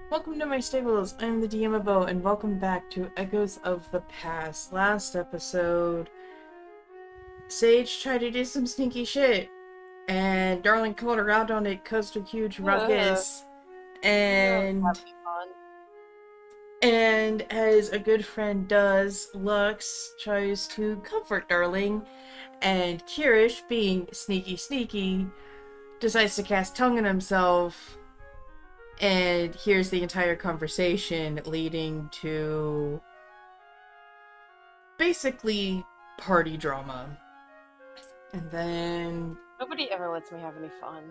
Welcome to my stables. I'm the DMobo, and welcome back to Echoes of the Past. Last episode, Sage tried to do some sneaky shit, and Darling called her out on it, caused a huge Ugh, ruckus, you're and having fun. as a good friend does, Lux tries to comfort Darling, and Kyrish, being sneaky, decides to cast tongue on himself and hears the entire conversation leading to basically party drama. And then, Nobody ever lets me have any fun.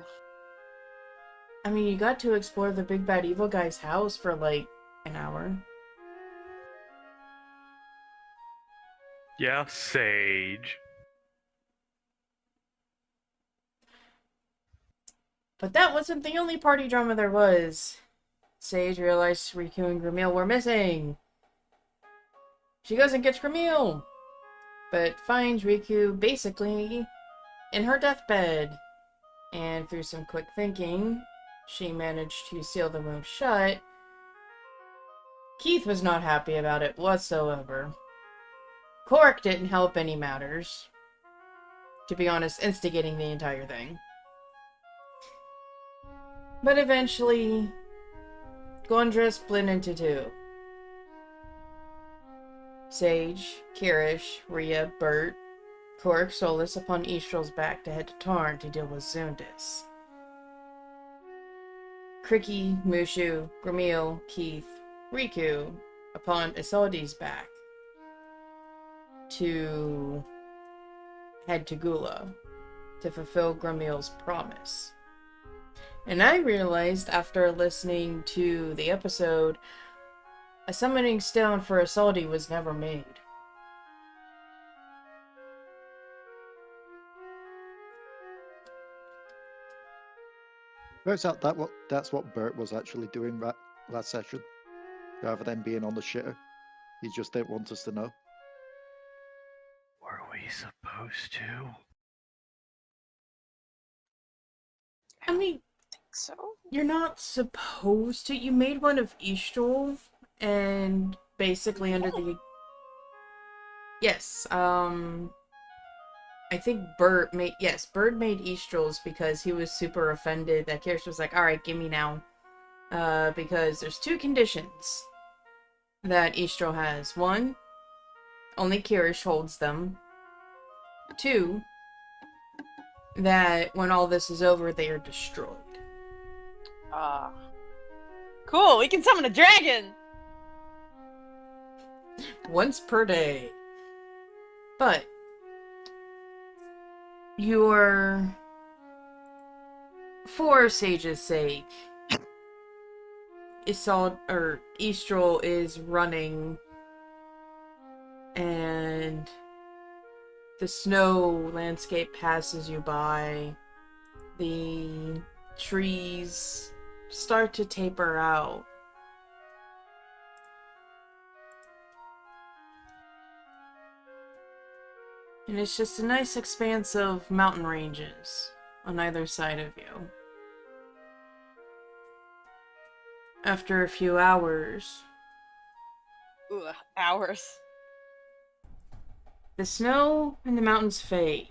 I mean, you got to explore the big bad evil guy's house for like an hour. Yeah, Sage. But that wasn't the only party drama there was. Sage realized Riku and Gramil were missing. She goes and gets Gramil, but finds Riku basically in her deathbed. And through some quick thinking, she managed to seal the wound shut. Keith was not happy about it whatsoever. Cork didn't help any matters. To be honest, instigating the entire thing. But eventually, Gondra split into two. Sage, Kyrish, Rhea, Bert, Cork, Solus upon Istrol's back to head to Tarn to deal with Zundis. Cricky, Mushu, Gramil, Keith, Riku upon Isolde's back to head to Gula to fulfill Gramil's promise. And I realized after listening to the episode, a summoning stone for Isolde was never made. Turns out that's what Bert was actually doing last session, rather than being on the shitter. He just didn't want us to know. Were we supposed to? I mean, So? you're not supposed to. You made one of Istrol, and basically under the... Yes, I think Bert made... Yes, Bert made Istrol's because he was super offended that Kyrish was like, alright, gimme now. Because there's two conditions that Istrol has. One, only Kyrish holds them. Two, that when all this is over, they are destroyed. Cool, we can summon a dragon! Once per day. But for Sage's sake, Istrol is running, and the snow landscape passes you by. The trees start to taper out. And it's just a nice expanse of mountain ranges on either side of you. After a few hours, Ugh, hours. the snow in the mountains fade.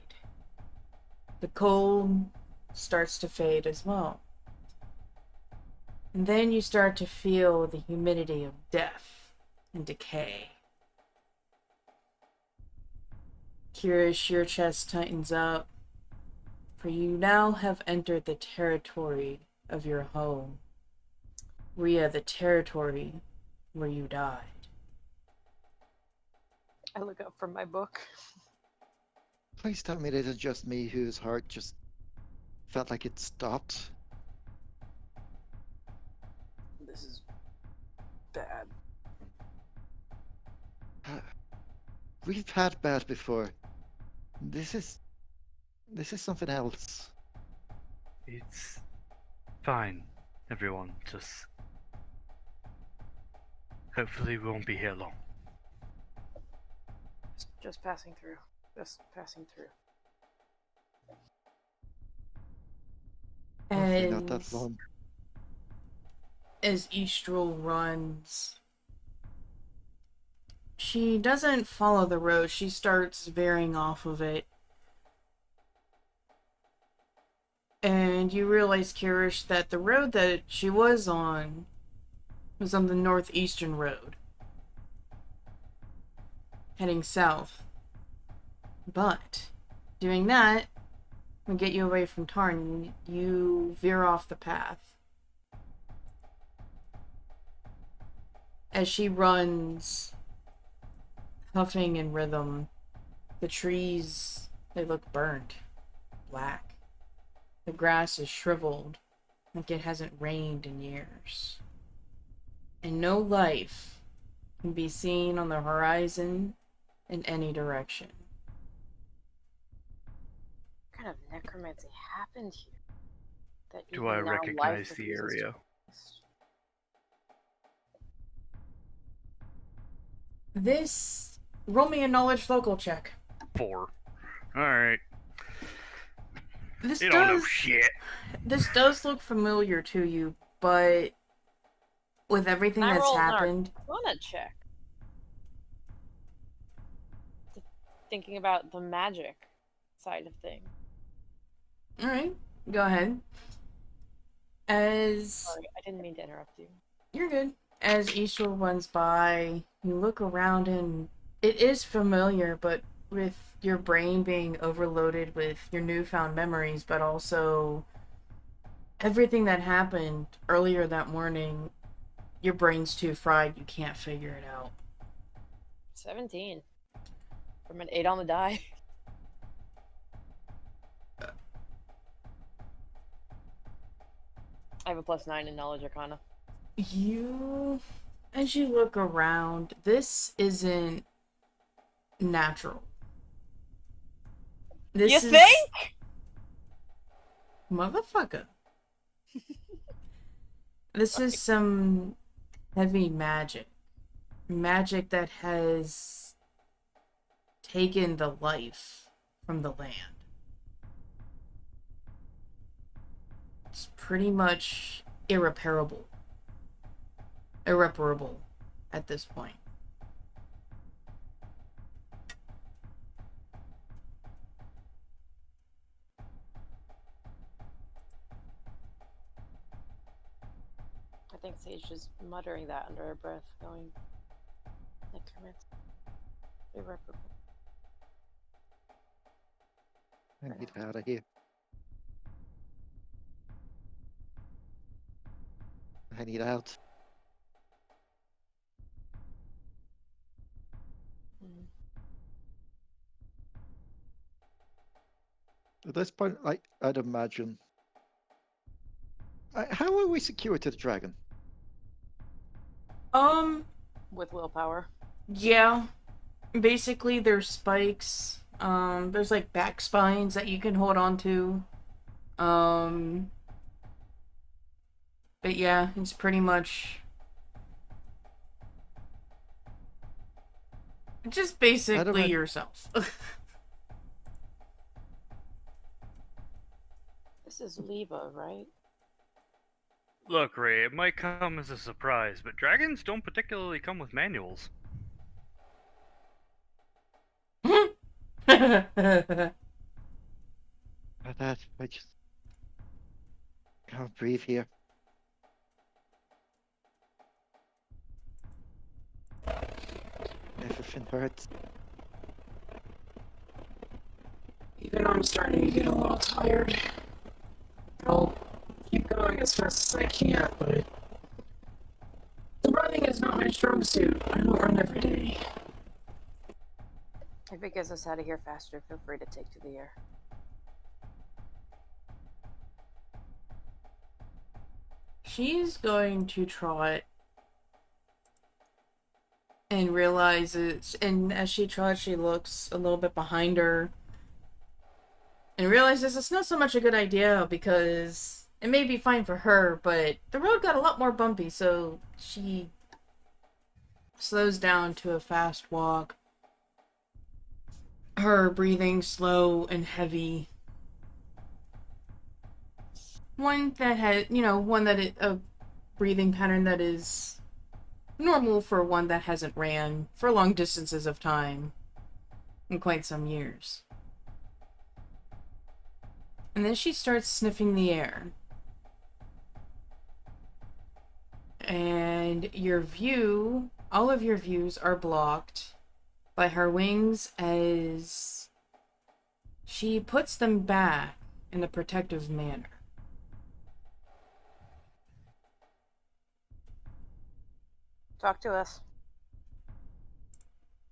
The cold starts to fade as well. And then you start to feel the humidity of death and decay. Kyrish, your chest tightens up, for you now have entered the territory of your home. Rhea, the territory where you died. I look up from my book. Please tell me that it's just me whose heart just felt like it stopped. This is bad. We've had bad before. This is something else. It's fine, everyone. Just hopefully we won't be here long. Just passing through. Just passing through. Hopefully not that long. as Istrol runs. She doesn't follow the road. She starts veering off of it. And you realize, Kyrish, that the road that she was on the northeastern road, heading south. But doing that would get you away from Tarn. You veer off the path. As she runs, puffing in rhythm, the trees, they look burnt, black. The grass is shriveled, like it hasn't rained in years. And no life can be seen on the horizon in any direction. What kind of necromancy happened here? That Do even I now recognize life the refuses to area? exist? This, roll me a knowledge local check. 4. Alright. This You don't know does, shit. this does look familiar to you, but with everything Can I that's roll an happened, Arcana check. Thinking about the magic side of things. alright, go ahead. As Sorry, I didn't mean to interrupt you. you're good. As Istrol runs by, you look around and it is familiar, but with your brain being overloaded with your newfound memories, but also everything that happened earlier that morning, your brain's too fried, you can't figure it out. 17. From an 8 on the die. I have a +9 in knowledge arcana. As you look around, this isn't natural. This You is think? motherfucker. This is some heavy magic. Magic that has taken the life from the land. It's pretty much irreparable at this point. I think Sage is muttering that under her breath, going, necromancy. Irreparable. I need out of here. I need out. Mm. At this point, I'd imagine. How are we secure to the dragon? With willpower. Yeah. Basically, there's spikes. There's like back spines that you can hold on to. But yeah, it's pretty much just basically yourself. This is Leva, right? Look, Ray, it might come as a surprise, but dragons don't particularly come with manuals. I just can't breathe here. Everything hurts. Even I'm starting to get a little tired. I'll keep going as fast as I can, but the running is not my strong suit. I don't run every day. If it gets us out of here faster, feel free to take to the air. She's going to trot and realizes, and as she trots, she looks a little bit behind her and realizes it's not so much a good idea because it may be fine for her, but the road got a lot more bumpy, so she slows down to a fast walk. Her breathing slow and heavy. One that had, breathing pattern that is normal for one that hasn't ran for long distances of time in quite some years. And then she starts sniffing the air. And your view, all of your views are blocked by her wings as she puts them back in a protective manner. Talk to us.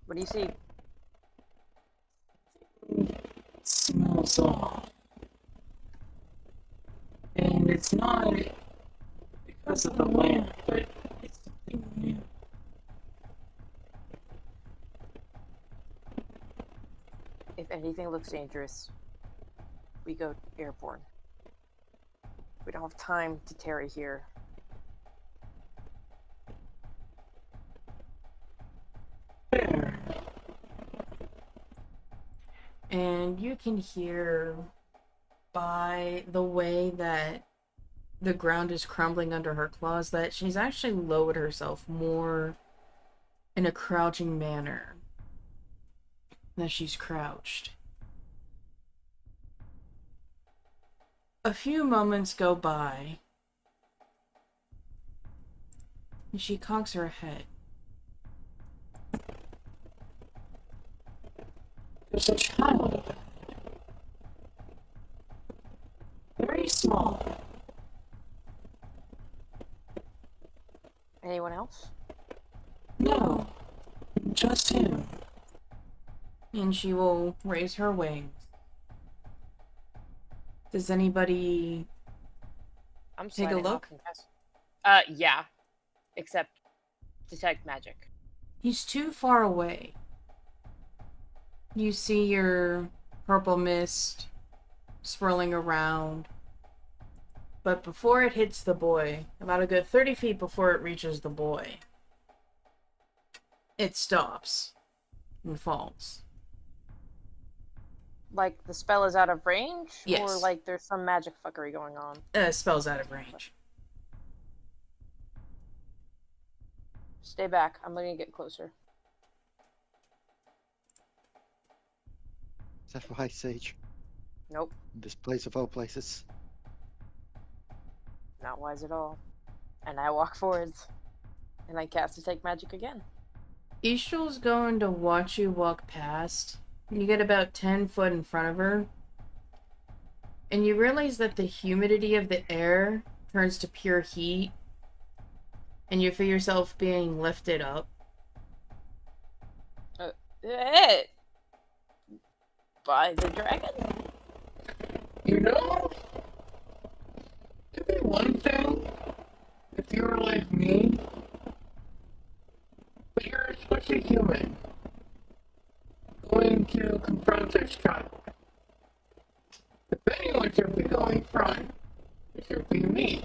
What do you see? It smells off. And it's not because of the lamp, but it's something new. If anything looks dangerous, we go airborne. We don't have time to tarry here. Fair. And you can hear by the way that the ground is crumbling under her claws that she's actually lowered herself more in a crouching manner than she's crouched. A few moments go by, and she cocks her head. There's a child about it. Very small. Anyone else? No, just him. And she will raise her wings. Does anybody I'm take a signing look? off and pass. Yeah. Except detect magic. He's too far away. You see your purple mist swirling around. But before it hits the boy, about a good 30 feet before it reaches the boy, it stops and falls. Like the spell is out of range? Yes. Or like there's some magic fuckery going on? Spell's out of range. Stay back. I'm gonna get closer. Is that why, Sage? Nope. This place of all places. Not wise at all. And I walk forwards. And I cast Detect Magic again. Istrol's going to watch you walk past. You get about 10 foot in front of her. And you realize that the humidity of the air turns to pure heat. And you feel yourself being lifted up. Eh! By the dragon? You know, it'd be one thing if you were like me, but you're such a human going to confront this child. If anyone should be going front, it should be me.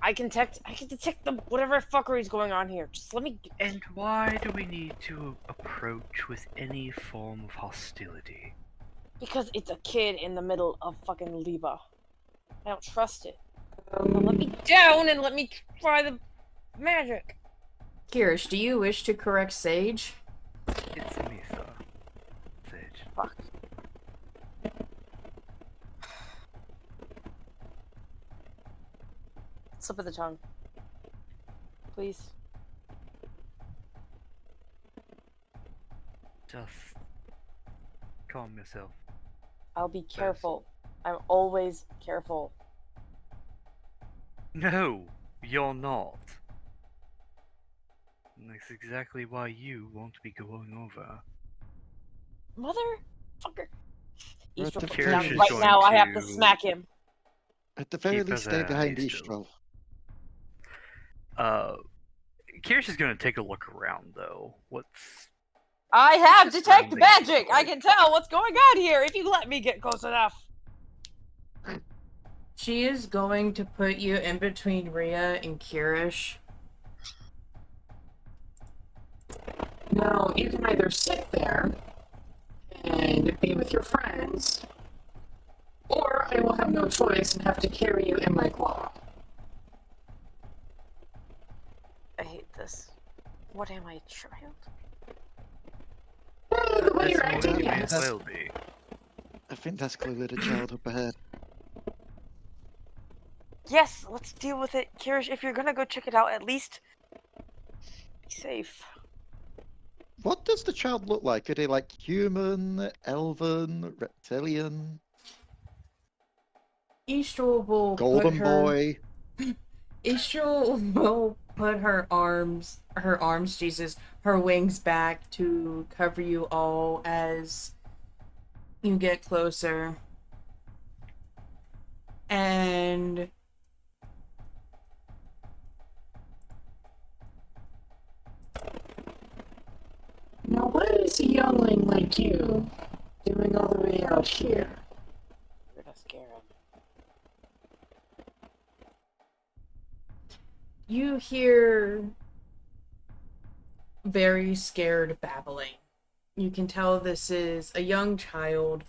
I can detect the whatever fuckery is going on here. Just let me. And why do we need to approach with any form of hostility? Because it's a kid in the middle of fucking Leva. I don't trust it. Now let me down and let me try the magic. Kyrish, do you wish to correct Sage? It's Misah. Sage. Fuck. Slip of the tongue. Please. Just calm yourself. I'll be careful. I'm always careful. No, you're not. And that's exactly why you won't be going over. Motherfucker. We're Eastro at the puts down Kyrish right is now. I going have to to smack him. At the very keep least, us stay at behind Istrol. Istrol. Kyrish is gonna take a look around though. What's I have detect surrounding magic. people? I can tell what's going on here if you let me get close enough. She is going to put you in between Rhea and Kyrish. Now, you can either sit there and be with your friends, or I will have no choice and have to carry you in my claw. this. What am I, a child? Oh, the way This you're one acting, may yes. as well be. I think that's clearly the child up ahead. Yes, let's deal with it. Kyrish, if you're gonna go check it out, at least be safe. What does the child look like? Are they like human, elven, reptilian, Istrol will put golden her. boy? Istrol will put her arms, Jesus, her wings back to cover you all as you get closer. And Now, what is a youngling like you doing all the way out here? You're gonna scare him. you hear very scared babbling. You can tell this is a young child,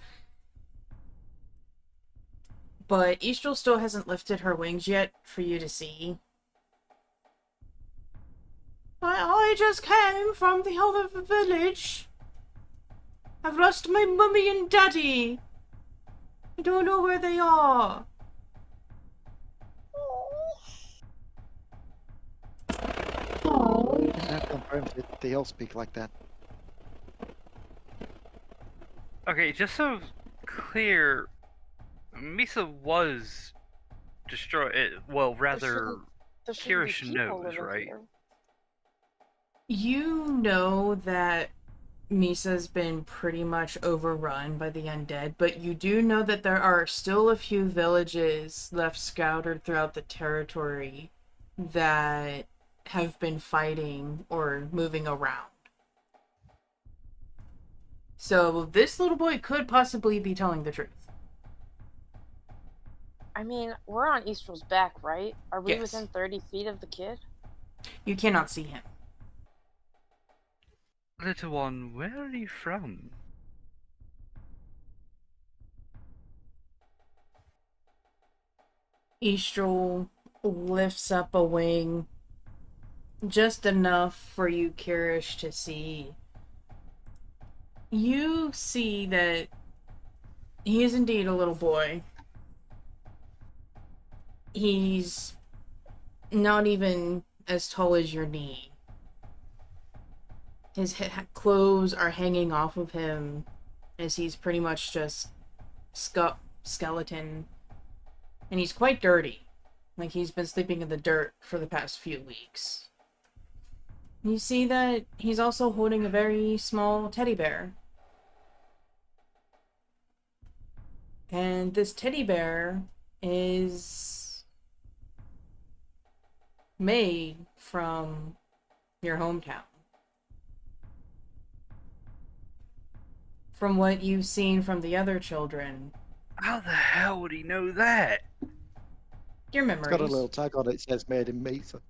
but Istrol still hasn't lifted her wings yet for you to see. I just came from the other village. I've lost my mummy and daddy. I don't know where they are. Oh, That confirms it. They all speak like that. Okay, just so clear, Misah was destroyed. Well, rather, There shouldn't be Kyrish people knows, living right? here. You know that Misah's been pretty much overrun by the undead, but you do know that there are still a few villages left scattered throughout the territory that have been fighting or moving around. So this little boy could possibly be telling the truth. I mean, we're on Istrol's back, right? Are we Yes. within 30 feet of the kid? You cannot see him. Little one, where are you from? Istrol lifts up a wing, just enough for you, Kyrish, to see. You see that he is indeed a little boy. He's not even as tall as your knee. His clothes are hanging off of him as he's pretty much just skeleton. And he's quite dirty. Like he's been sleeping in the dirt for the past few weeks. You see that he's also holding a very small teddy bear. And this teddy bear is made from your hometown. From what you've seen from the other children, How the hell would he know that? your It's got a memories. little tag on it, says made in Misah.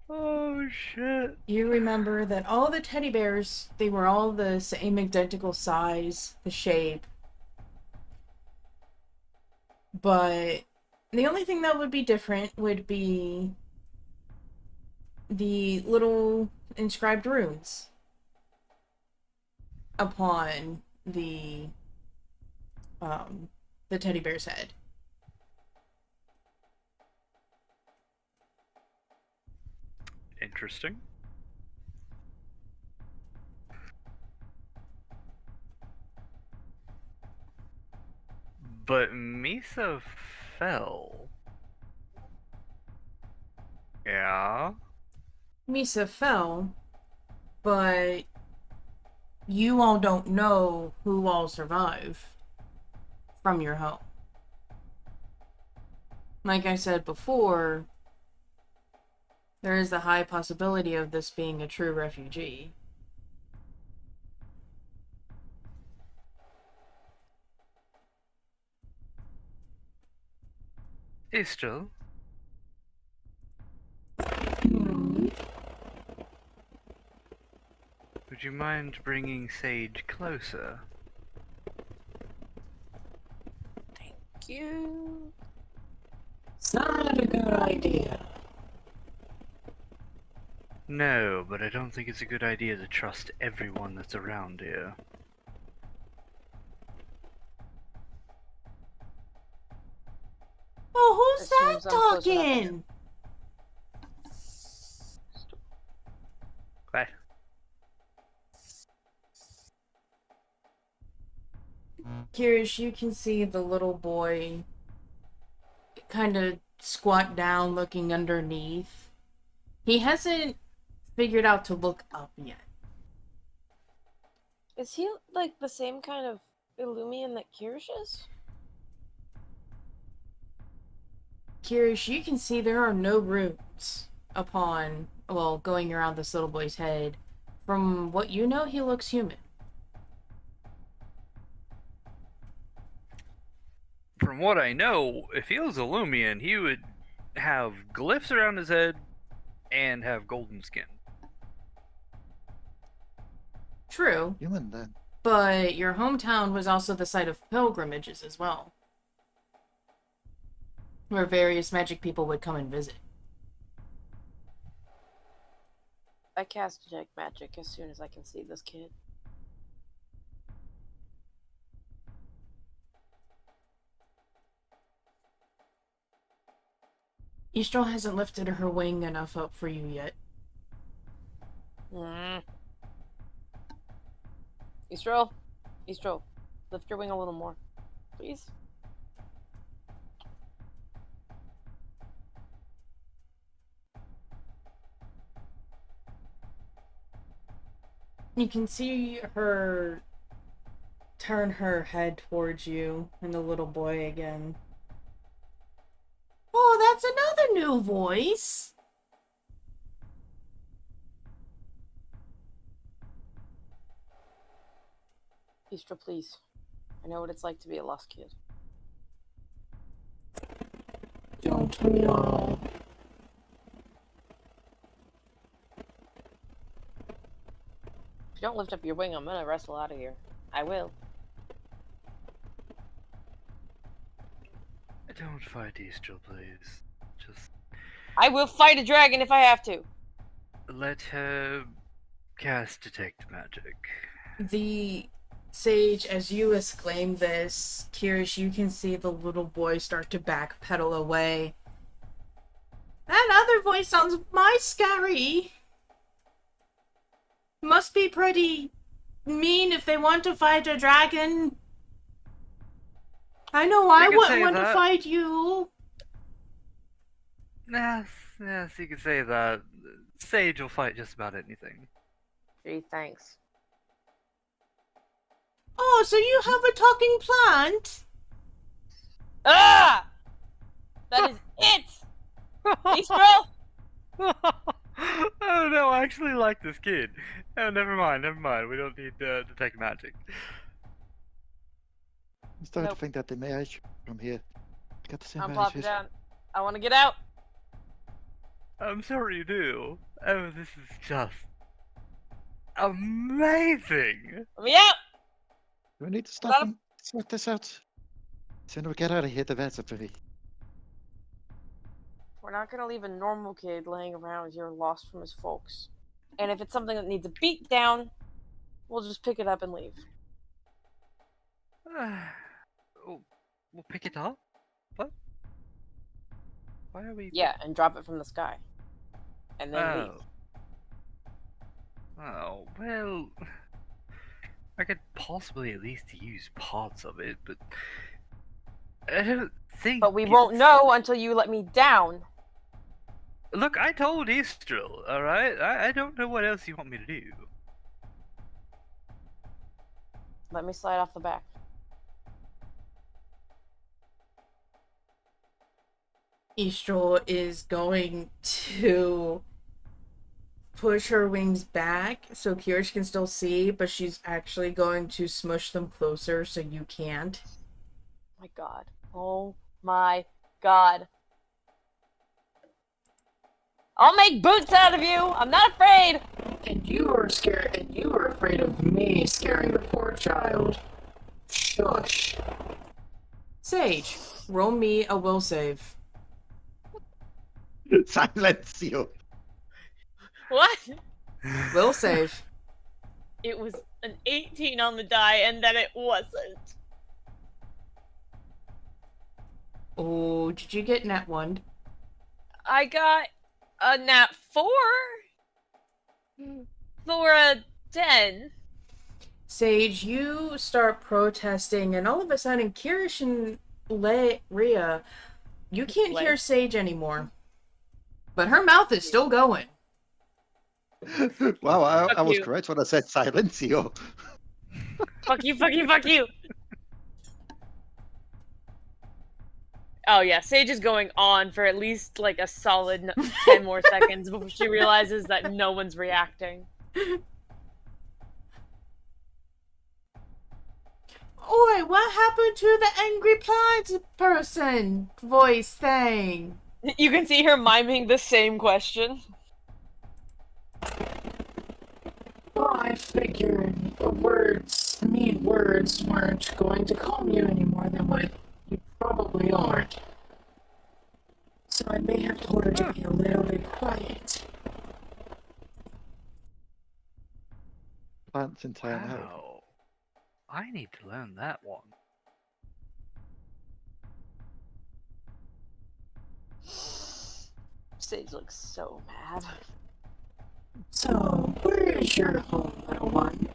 Oh shit. You remember that all the teddy bears, they were all the same identical size, the shape. But the only thing that would be different would be the little inscribed runes upon the teddy bear's head. Interesting. But Misah fell. Yeah? Misah fell, but you all don't know who all survived from your home. Like I said before, there is the high possibility of this being a true refugee. Istrol, would you mind bringing Sage closer? you. It's not a good idea. No, but I don't think it's a good idea to trust everyone that's around here. Oh, who's As soon that as I'm close enough, I talking? Bye. Kyrish, you can see the little boy kind of squat down looking underneath. He hasn't figured out to look up yet. Is he like the same kind of Illumian that Kyrish is? Kyrish, you can see there are no runes upon, well, going around this little boy's head. From what you know, he looks human. From what I know, if he was a Lumian, he would have glyphs around his head and have golden skin. True, Human then. but your hometown was also the site of pilgrimages as well, where various magic people would come and visit. I cast detect magic as soon as I can see this kid. Istrol hasn't lifted her wing enough up for you yet. Istrol, Istrol, lift your wing a little more, please. You can see her turn her head towards you and the little boy again. Oh, that's another new voice. Istrol, please. I know what it's like to be a lost kid. Don't we all? If you don't lift up your wing, I'm gonna wrestle out of here. I will. Don't fight Istrol, please. Just I will fight a dragon if I have to. let her cast detect magic. The sage, as you exclaim this, Kyrish, you can see the little boy start to backpedal away. That other voice sounds my scary. Must be pretty mean if they want to fight a dragon. I know I You can wouldn't say want to that. fight you. Yes, you could say that. Sage will fight just about anything. Gee, thanks. Oh, so you have a talking plant? Ah! That is it! Istrol! Oh no, I actually like this kid. Oh, never mind. We don't need detect magic. I'm starting Nope. to think that they may age from here. Got the same I'm age popping as- down. I want to get out. I'm sorry you do. Oh, this is just amazing. Let me out! Do we need to Let stop 'em- and sort this out? Sooner we get out of here, the better for me. We're not gonna leave a normal kid laying around here lost from his folks. And if it's something that needs a beat down, we'll just pick it up and leave. Oh, we'll pick it up? What? Why are we... Yeah, and drop it from the sky. And then leave. Oh, well... I could possibly at least use parts of it, but... I don't think... But we won't know until you let me down. Look, I told Istrol, alright? I don't know what else you want me to do. Let me slide off the back. Istrol is going to push her wings back so Kyrish can still see, but she's actually going to smush them closer so you can't. My god. Oh my god. I'll make boots out of you! I'm not afraid! And you were scared, and you were afraid of me scaring the poor child. Shush. Sage, roll me a will save. Silencio. What? Will save. It was an 18 on the die, and then it wasn't. Oh, did you get nat 1? I got a nat 4 for a 10. Sage, you start protesting, and all of a sudden, Kyrish and Rhea, you can't Leigh. hear Sage anymore. But her mouth is still going. Wow, I Fuck was you. correct when I said silencio. Fuck you, fuck you, fuck you! Oh yeah, Sage is going on for at least like a solid 10 more seconds before she realizes that no one's reacting. Oi, what happened to the angry plant person voice thing? You can see her miming the same question. Well, I figured mean words weren't going to calm you any more than what you probably aren't. So I may have told her to be a little bit quiet. Plants in turn out. Wow. I need to learn that one. Sage looks so mad. So, where is your home, little one?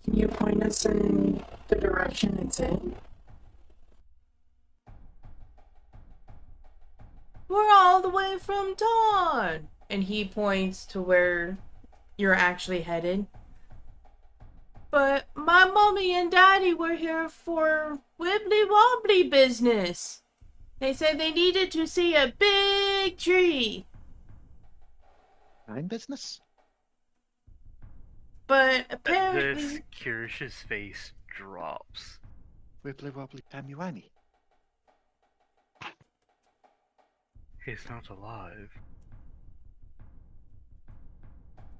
Can you point us in the direction it's in? We're all the way from Dawn! And he points to where you're actually headed. But my mommy and daddy were here for wibbly wobbly business. They said they needed to see a big tree. Time business? But This apparently... Kirish's face drops. Wibbly wobbly tamuani. He's not alive.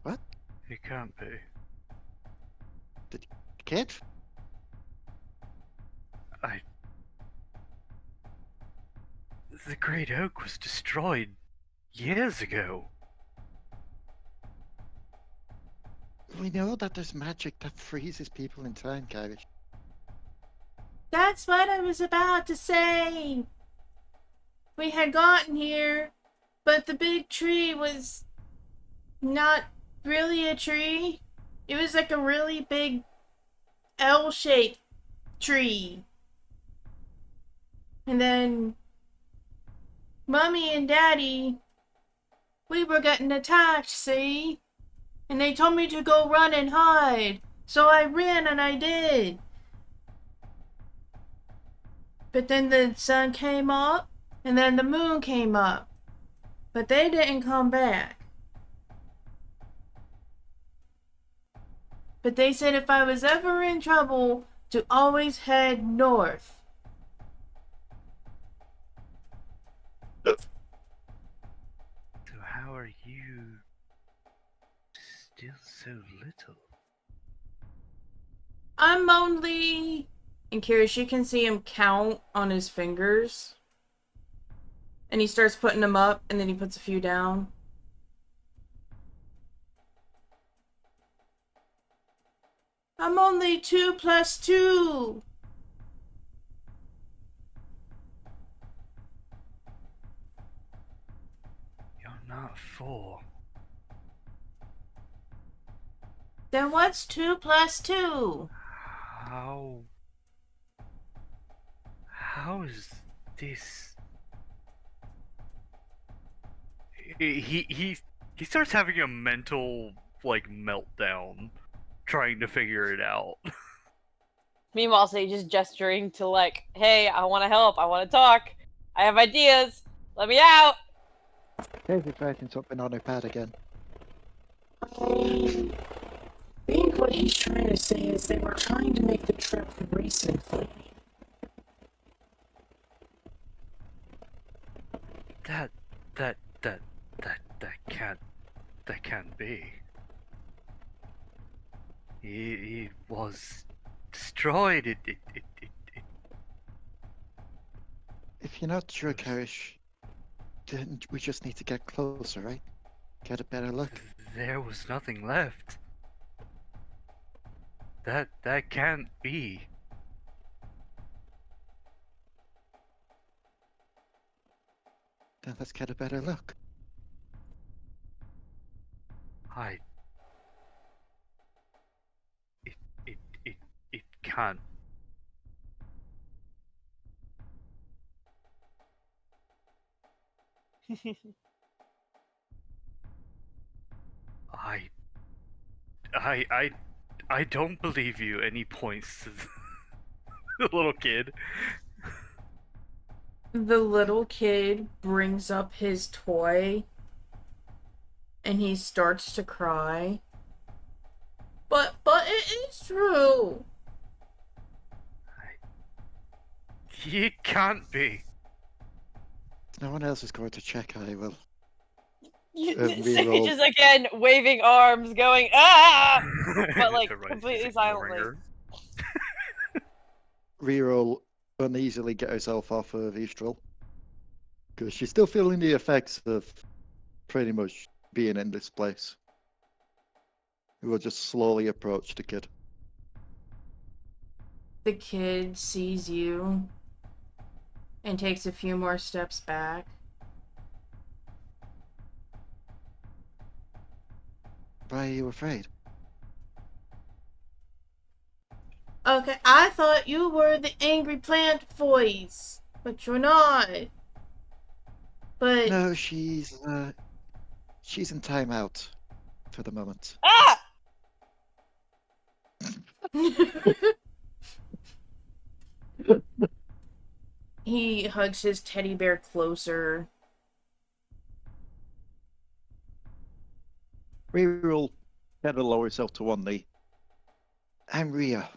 What? He can't be. Kid? The Great Oak was destroyed years ago. We know that there's magic that freezes people in time, Kyrish. That's what I was about to say. We had gotten here, but the big tree was not really a tree. It was like a really big L-shaped tree. And then Mommy and Daddy, we were getting attacked, see? And they told me to go run and hide. So I ran and I did. But then the sun came up, and then the moon came up. But they didn't come back. But they said if I was ever in trouble, to always head north. So how are you still so little? I'm only... And Kyrish, you can see him count on his fingers. And he starts putting them up, and then he puts a few down. I'm only 2 plus 2. You're not 4. Then what's 2 plus 2? How is this? He starts having a mental like meltdown, trying to figure it out. Meanwhile, Sage is gesturing to like, hey, I want to help, I want to talk, I have ideas, let me out! Casey's writing something on her pad again. I think what he's trying to say is they were trying to make the trip recently. That can't be. He was destroyed. If you're not sure, Kyrish, then we just need to get closer, right? Get a better look. There was nothing left. That can't be. Then let's get a better look. I. It it it it can't. I I I I don't believe you. And he points to the little kid. The little kid brings up his toy and he starts to cry. But it is true. It can't be. If no one else is going to check, I will. Sage reroll. is again waving arms, going ah, but like The right completely is silently. ignoring her. Reroll uneasily get herself off of Istrol. Because she's still feeling the effects of pretty much being in this place. We will just slowly approach the kid. The kid sees you and takes a few more steps back. Why are you afraid? Okay, I thought you were the angry plant voice, but you're not. But No, she's in timeout for the moment. Ah! he hugs his teddy bear closer. Reroll kind of lower herself to one knee. I'm Rhea.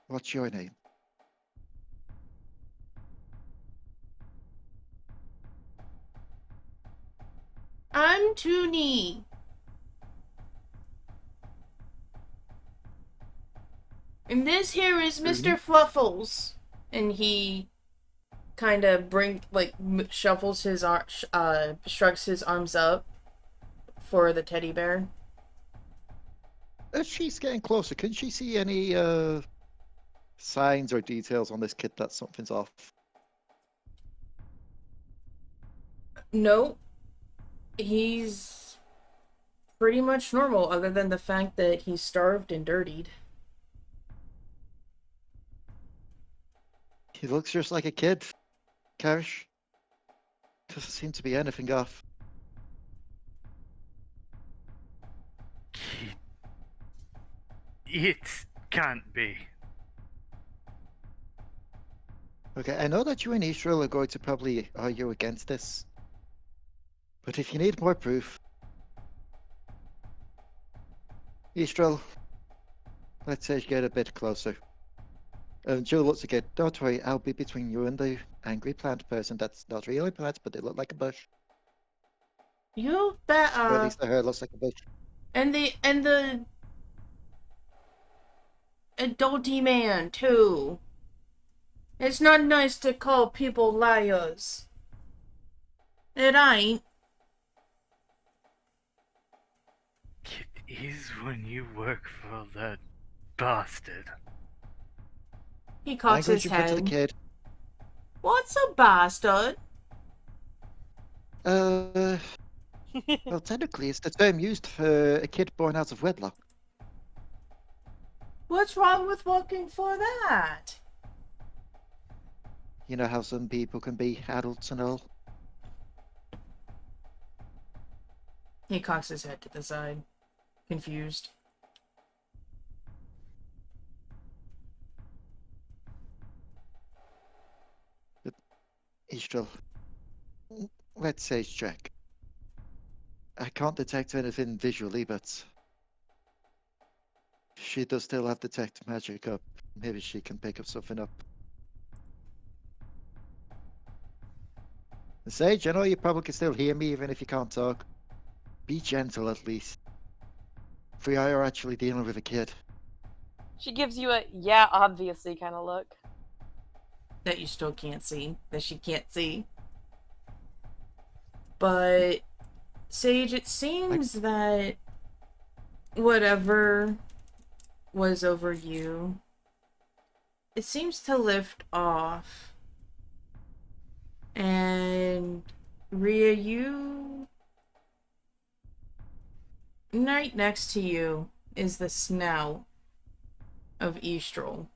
What's your name? I'm Toonie. And this here is Mr. Fluffles. And he kind of shuffles his shrugs his arms up for the teddy bear. As she's getting closer, can she see any signs or details on this kid that something's off? Nope. He's pretty much normal, other than the fact that he's starved and dirtied. He looks just like a kid. Kyrish. Doesn't seem to be anything off. It can't be. Okay, I know that you and Istrol are going to probably argue against this. But if you need more proof... Istrol, let's say you get a bit closer. And Joe looks again. Don't worry, I'll be between you and the angry plant person that's not really a plant, but they look like a bush. You Or at better. least the hair looks like a bush. And the adulty man too. It's not nice to call people liars. It ain't. It is when you work for that bastard. He cocks Language his you put to the head. kid. What's a bastard? Well, technically, it's the term used for a kid born out of wedlock. What's wrong with working for that? You know how some people can be adults and all. He cocks his head to the side, confused. Istrol, let's say check. I can't detect anything visually, but she does still have detect magic up. Maybe she can pick up something up. Sage, I know you probably can still hear me even if you can't talk. Be gentle at least. We are actually dealing with a kid. She gives you a yeah, obviously kind of look. that you still can't see, that she can't see. But, Sage, it seems that whatever was over you, it seems to lift off. And, Rhea, you... Right next to you is the snout of Istrol.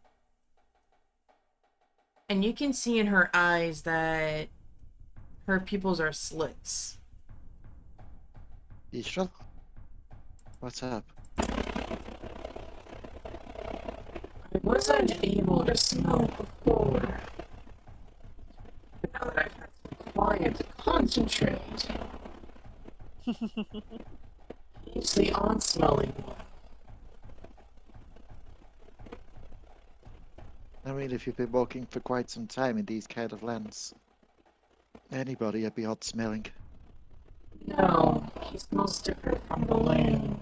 And you can see in her eyes that her pupils are slits. Istrol? What's up? I wasn't able to smell it before. But now that I've had some quiet to concentrate, he's the odd-smelling one. I mean, if you've been walking for quite some time in these kind of lands, anybody would be odd smelling. No, he smells different from the land.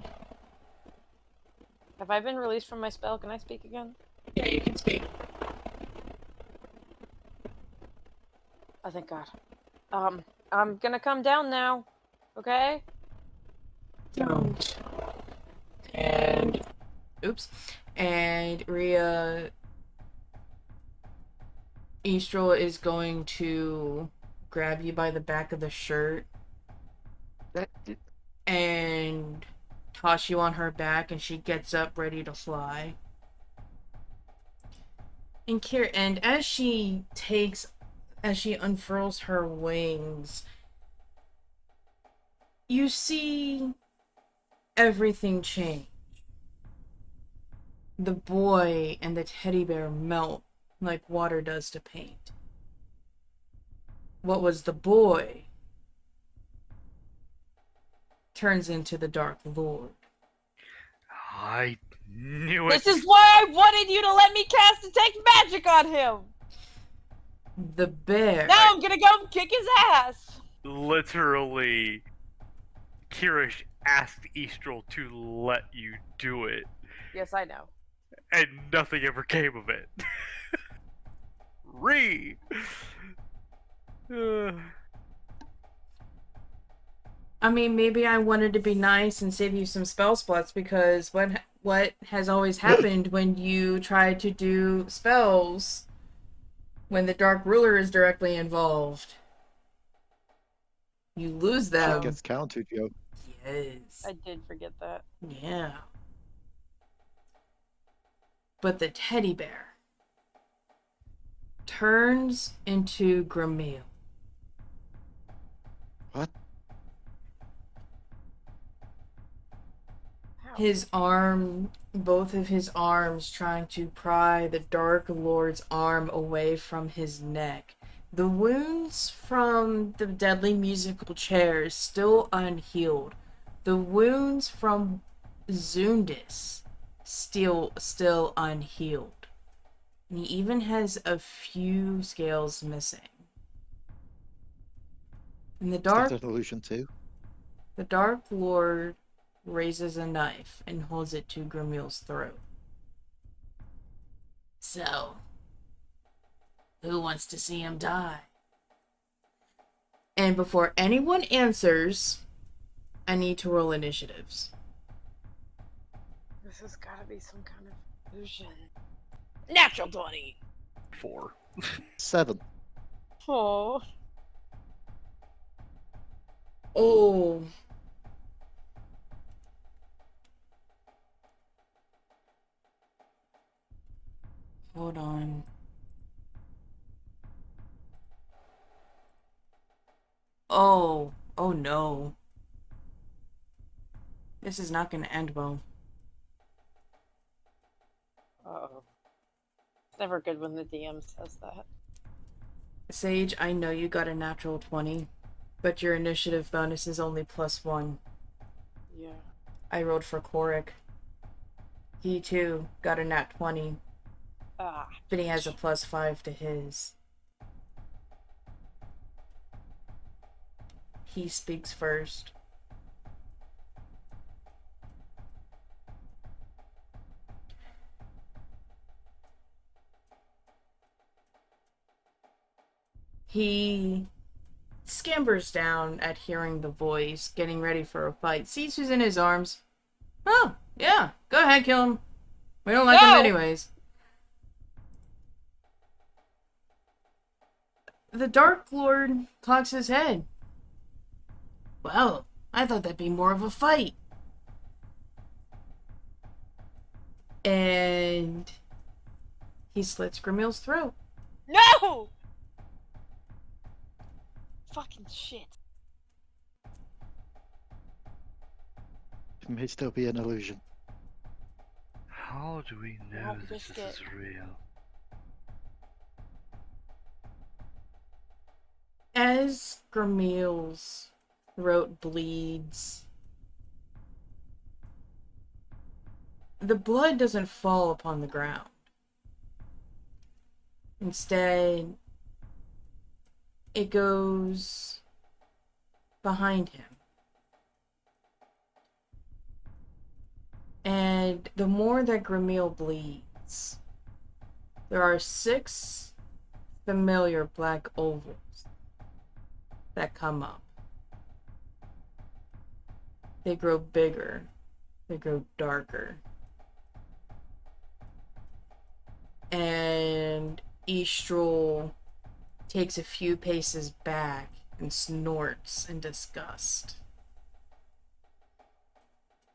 Have I been released from my spell? Can I speak again? Yeah, you can speak. Oh, thank God. I'm gonna come down now. Okay? Don't. And Oops. And Rhea... Istrol is going to grab you by the back of the shirt and toss you on her back, and she gets up ready to fly. And as she unfurls her wings, you see everything change. The boy and the teddy bear melt like water does to paint. What was the boy turns into the Dark Lord. I knew it. This is why I wanted you to let me cast Detect Magic on him! The bear. Now I'm gonna go kick his ass! Literally, Kyrish asked Istrol to let you do it, Yes, I know. and nothing ever came of it. Rhea! I mean, maybe I wanted to be nice and save you some spell slots, because what has always happened when you try to do spells when the Dark Ruler is directly involved? You lose Shit them. gets countered, yo. Yes. I did forget that. Yeah. But the teddy bear turns into Gremille. What? Both of his arms trying to pry the Dark Lord's arm away from his neck. The wounds from the deadly musical chairs still unhealed. The wounds from Zundis still unhealed. And he even has a few scales missing. And Is that an illusion too? the Dark Lord raises a knife and holds it to Gremille's throat. So, who wants to see him die? And before anyone answers, I need to roll initiatives. This has gotta be some kind of illusion. Natural 20! 4. 7. Oh. Oh. Hold on. Oh. Oh no. This is not going to end well. Uh-oh. It's never good when the DM says that. Sage, I know you got a natural 20, but your initiative bonus is only +1. Yeah. I rolled for Korik. He too got a nat 20, Ah. but he has a +5 to his. He speaks first. He scampers down at hearing the voice, getting ready for a fight. Sees who's in his arms. Oh, yeah, go ahead, kill him. We don't like him No! anyways. The Dark Lord cocks his head. Well, I thought that'd be more of a fight. And he slits Grimil's throat. No! Fucking shit. It may still be an illusion. How do we know Won't this risk is it. real? As Grimil's throat bleeds, the blood doesn't fall upon the ground. Instead, it goes behind him. And the more that Grimil bleeds, there are 6 familiar black ovals that come up. They grow bigger. They grow darker. And Istrol takes a few paces back and snorts in disgust.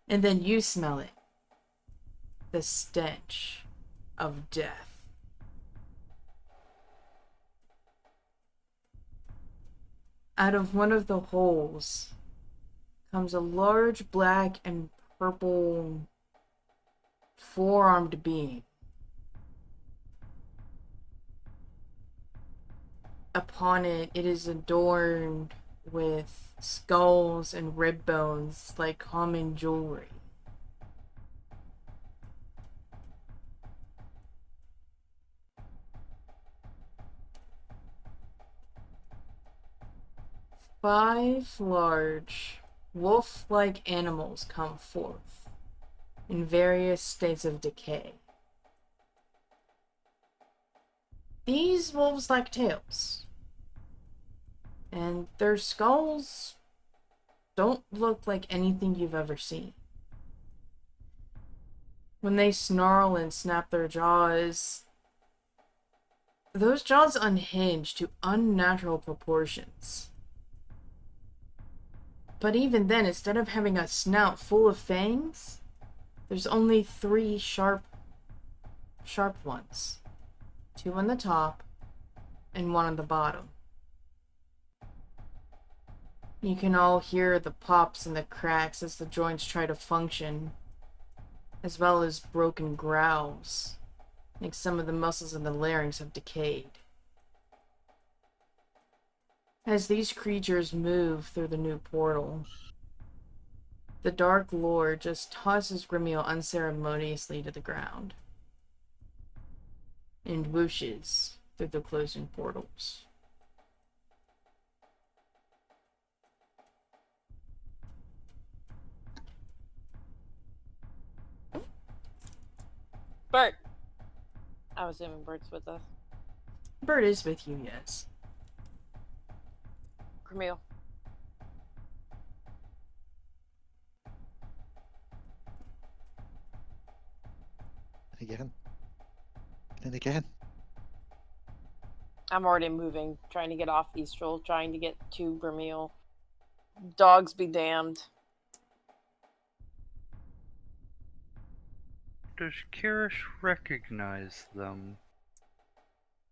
And then you smell it. The stench of death. Out of one of the holes comes a large black and purple 4-armed being. Upon it, it is adorned with skulls and rib bones like common jewelry. Five large, wolf-like animals come forth in various states of decay. These wolves lack tails, and their skulls don't look like anything you've ever seen. When they snarl and snap their jaws, those jaws unhinge to unnatural proportions. But even then, instead of having a snout full of fangs, there's only 3 sharp ones. 2 on the top and 1 on the bottom. You can all hear the pops and the cracks as the joints try to function, as well as broken growls, like some of the muscles in the larynx have decayed. As these creatures move through the new portal, the Dark Lord just tosses Grimil unceremoniously to the ground and whooshes through the closing portals. Bert! I was assuming Bert's with us. Bert is with you, yes. Camille. And again. And again. I'm already moving, trying to get off Istrol, trying to get to Grimil. Dogs be damned. Does Kyrish recognize them?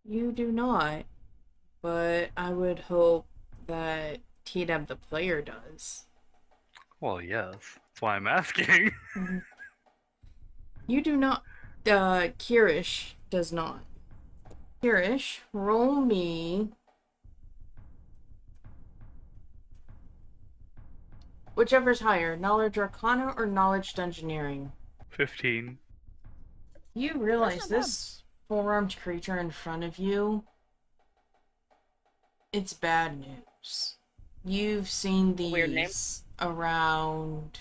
You do not, but I would hope that TDAB the player does. Well, yes. That's why I'm asking. You do not. Kyrish does not. Kyrish, roll me. Whichever's higher, Knowledge Arcana or Knowledge Dungeoneering. 15. You realize That's not bad. this 4-armed creature in front of you, it's bad news. You've seen Weird name. these around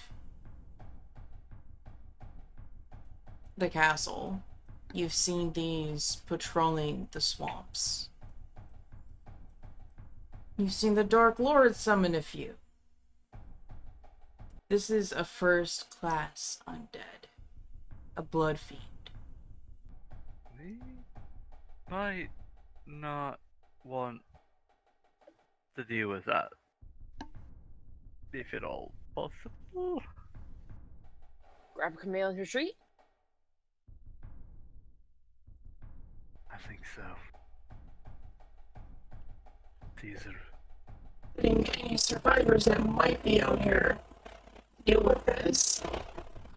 the castle. You've seen these patrolling the swamps. You've seen the Dark Lord summon a few. This is a first-class undead. A blood fiend. We might not want to deal with that. If at all possible. Grab Camille and retreat? I think so. These are Letting any survivors that might be out here deal with this.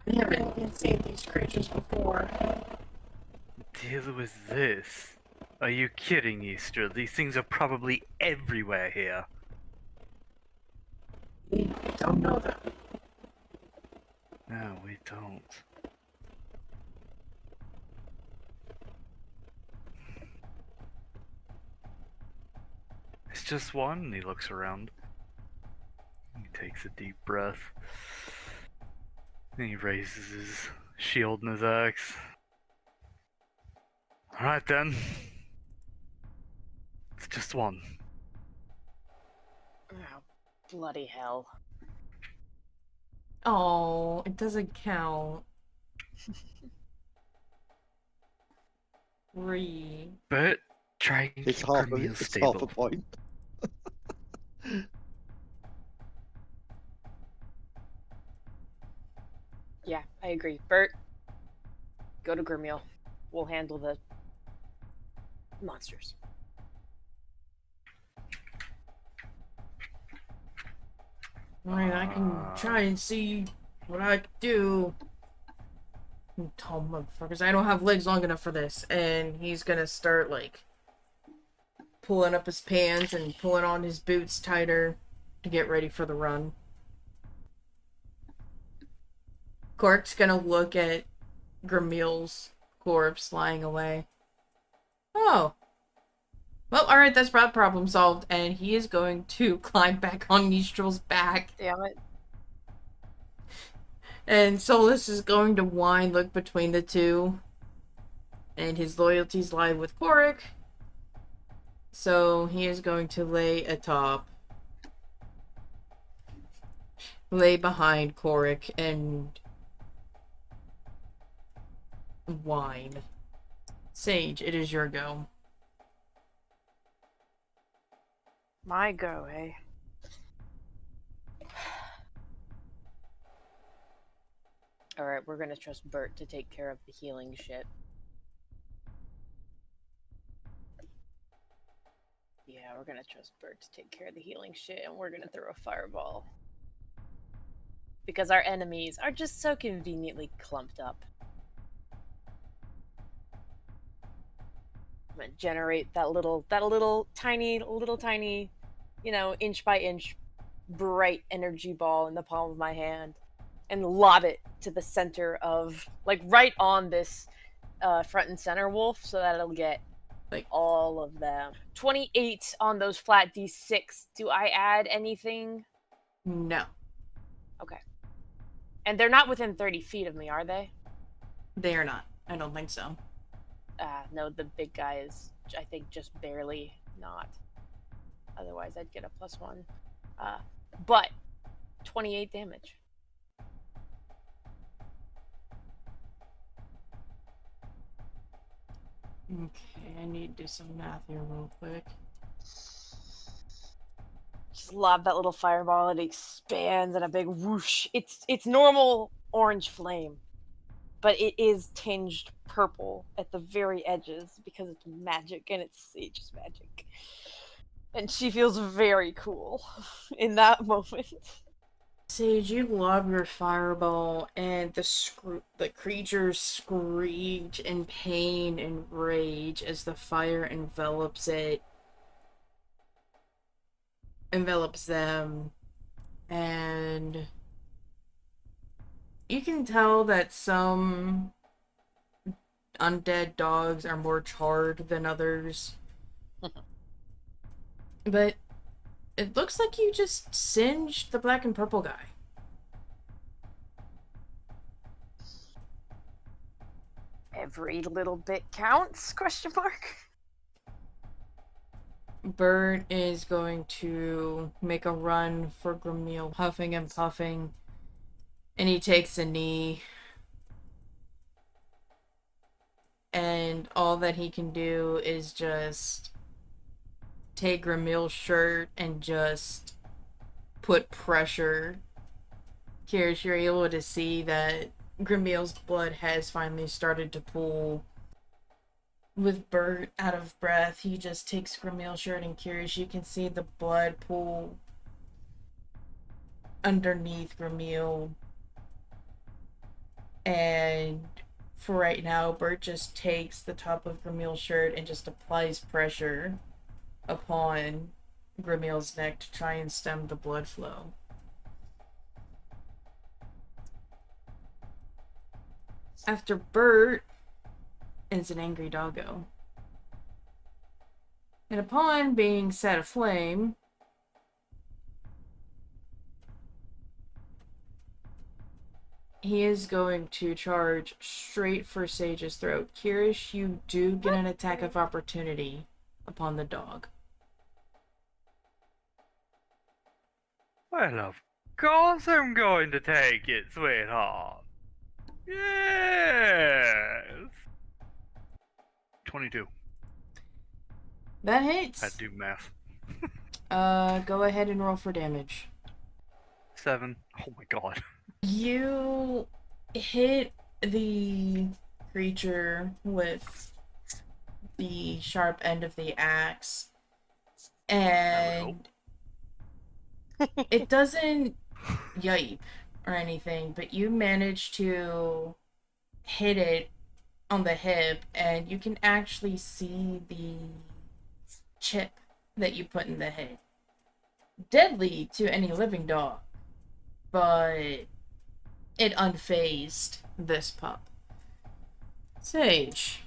I haven't seen these creatures before. deal with this. Are you kidding, Easter? These things are probably everywhere here. We don't know them. No, we don't. It's just one, and he looks around. He takes a deep breath. Then he raises his shield and his axe. Alright then. It's just one. Oh, bloody hell. Oh, it doesn't count. Rhea. But try and It's keep half a, Grimeel it's stable. half a point. Yeah, I agree. Bert, go to Grimeel. We'll handle the monsters. Alright, I can try and see what I can do. You tall motherfuckers, I don't have legs long enough for this. And he's gonna start, like, pulling up his pants and pulling on his boots tighter to get ready for the run. Cork's gonna look at Grimeel's corpse lying away. Oh. Well, alright, that's problem solved. And he is going to climb back on Istrol's back. Damn it. And Solus is going to whine, look between the two. And his loyalties lie with Korik. So he is going to lay atop. Lay behind Korik and whine. Sage, it is your go. My go, eh? Alright, we're gonna trust Bert to take care of the healing shit. Yeah, we're gonna trust Bert to take care of the healing shit, and we're gonna throw a fireball. Because our enemies are just so conveniently clumped up. I'm gonna generate that little tiny, you know, inch by inch, bright energy ball in the palm of my hand, and lob it to the center of, like, right on this front and center wolf, so that it'll get Like, all of them. 28 on those flat d6. Do I add anything? no. Okay. And they're not within 30 feet of me, are they? They are not. I don't think so. No, the big guy is, I think, just barely not. Otherwise, I'd get a +1. But 28 damage. Okay, I need to do some math here real quick. Just lob that little fireball, it expands in a big whoosh. It's normal orange flame, but it is tinged purple at the very edges because it's magic and it's Sage's magic. And she feels very cool in that moment. Sage, you lob your fireball, and the creatures screech in pain and rage as the fire envelops them, and you can tell that some undead dogs are more charred than others. But it looks like you just singed the black and purple guy. Every little bit counts, question mark. Bert is going to make a run for Gremille, huffing and puffing, and he takes a knee. And all that he can do is just take Gremille's shirt and just put pressure. Kyrish, you're able to see that Gremille's blood has finally started to pool. With Bert out of breath, he just takes Gremille's shirt, and Kyrish, you can see the blood pool underneath Gremille. And for right now, Bert just takes the top of Gremille's shirt and just applies pressure upon Gremille's neck to try and stem the blood flow. After Bert is an angry doggo. And upon being set aflame, he is going to charge straight for Sage's throat. Kyrish, you do get an attack of opportunity upon the dog. Well, of course I'm going to take it, sweetheart. Yes! 22. That Had hits. to do math. Go ahead and roll for damage. 7. Oh my god. You hit the creature with the sharp end of the axe, and it doesn't yipe or anything, but you manage to hit it on the hip, and you can actually see the chip that you put in the head. Deadly to any living dog, but it unfazed this pup. Sage,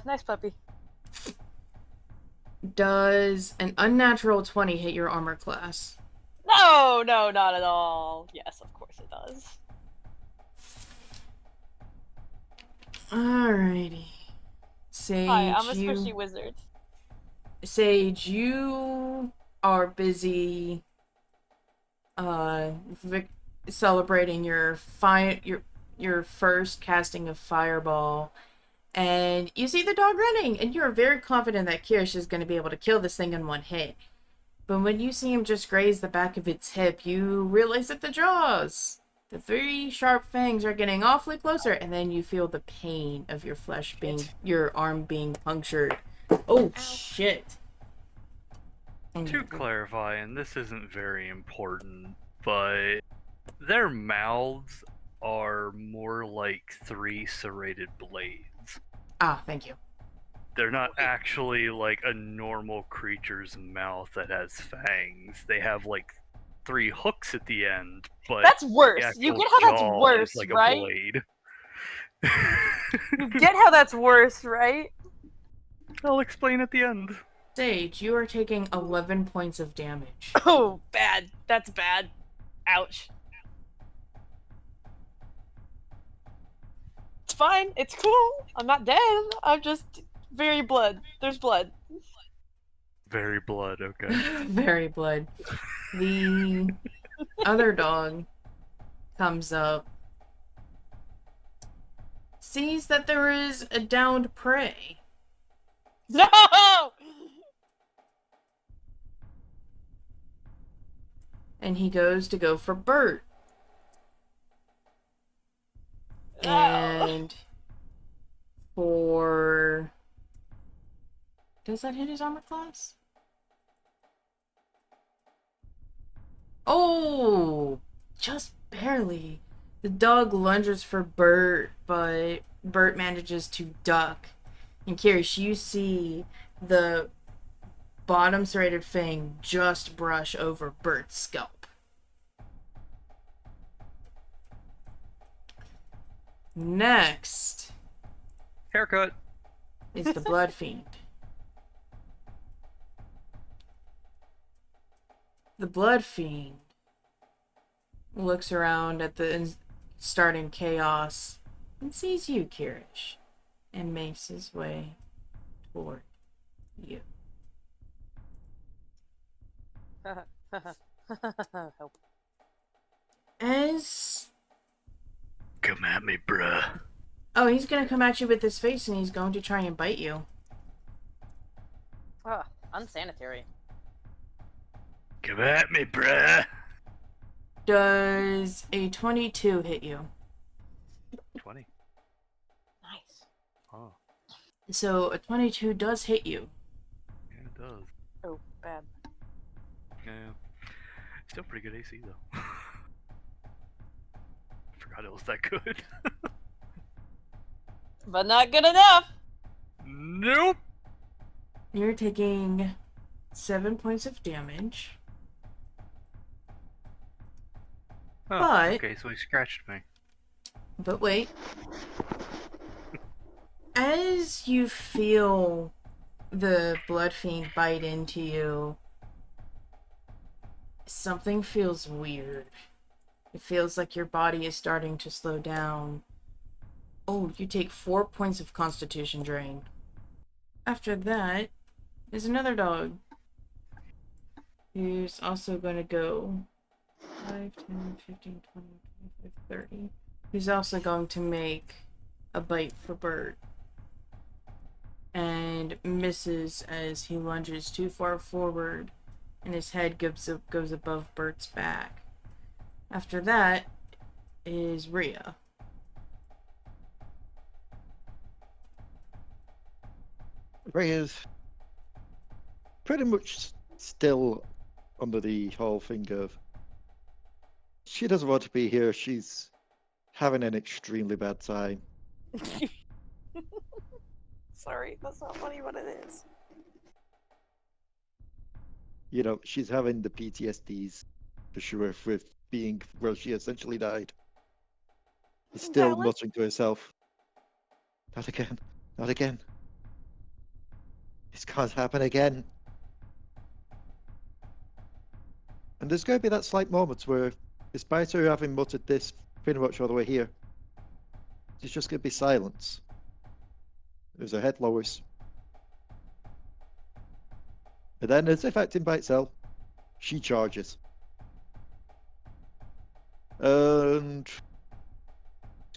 Nice puppy. does an unnatural 20 hit your armor class? No, not at all. Yes, of course it does. Alrighty. Sage, Hi, I'm a squishy wizard. Sage, you are busy celebrating your first casting of fireball, and you see the dog running, and you're very confident that Kyrish is going to be able to kill this thing in one hit. But when you see him just graze the back of its hip, you realize that the jaws, the three sharp fangs, are getting awfully closer, and then you feel the pain of your flesh your arm being punctured. Oh, shit. To clarify, and this isn't very important, but their mouths are more like 3 serrated blades. Ah, thank you. They're not actually like a normal creature's mouth that has fangs. They have like 3 hooks at the end, but That's worse. the You actual get how that's jaw worse, is like right? a blade. You get how that's worse, right? I'll explain at the end. Sage, you are taking 11 points of damage. Oh, bad. That's bad. Ouch. It's fine. It's cool. I'm not dead. I'm just very blood. There's blood. Very blood, okay. Very blood. The other dog comes up, sees that there is a downed prey, No! and he goes to go for Bert. No. And for... Does that hit his armor class? Oh! Just barely. The dog lunges for Bert, but Bert manages to duck. And Kyrish, you see the bottom serrated fang just brush over Bert's scalp. Next Haircut. is the Blood Fiend. The Blood Fiend looks around at the starting chaos and sees you, Kyrish, and makes his way toward you. Help. As... Come at me, bruh. Oh, he's gonna come at you with his face and he's going to try and bite you. Ugh, unsanitary. Come at me, bruh. Does a 22 hit you? 20. Nice. Oh, So a 22 does hit you. yeah, it does. Oh, bad. Yeah. Still pretty good AC, though. Forgot it was that good. But not good enough! Nope. You're taking 7 points of damage. Oh, But- okay, so he scratched me. But wait. As you feel the blood fiend bite into you, something feels weird. It feels like your body is starting to slow down. Oh, you take 4 points of constitution drain. After that is another dog who's also going to go 5, 10, 15, 20, 25, 30. Who's also going to make a bite for Bert. And misses as he lunges too far forward and his head goes above Bert's back. After that is Rhea. Rhea's pretty much still under the whole thing of she doesn't want to be here. She's having an extremely bad time. Sorry, that's not funny, but it is. You know, she's having the PTSDs for sure with being where she essentially died. She's still Valid. muttering to herself, not again, not again. This can't happen again. And there's going to be that slight moment where, despite her having muttered this pretty much all the way here, there's just going to be silence. As her head lowers. And then, as if acting by itself, she charges. And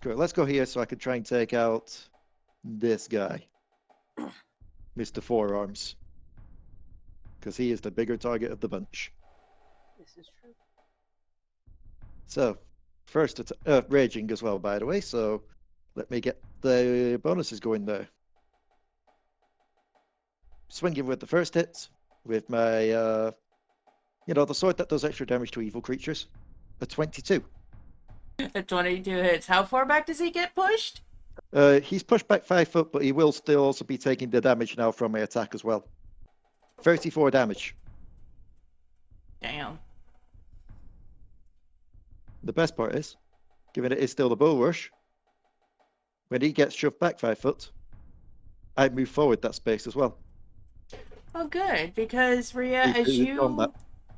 let's go here so I can try and take out this guy, Mr. Forearms, because he is the bigger target of the bunch. This is true. So, first, it's raging as well, by the way. So, let me get the bonuses going there. Swinging with the first hit with my, the sword that does extra damage to evil creatures. A 22. A 22 hits. How far back does he get pushed? He's pushed back 5 foot, but he will still also be taking the damage now from my attack as well. 34 damage. Damn. The best part is, given it is still the bull rush, when he gets shoved back 5 foot, I move forward that space as well. Oh, good, because Rhea, as He's done that.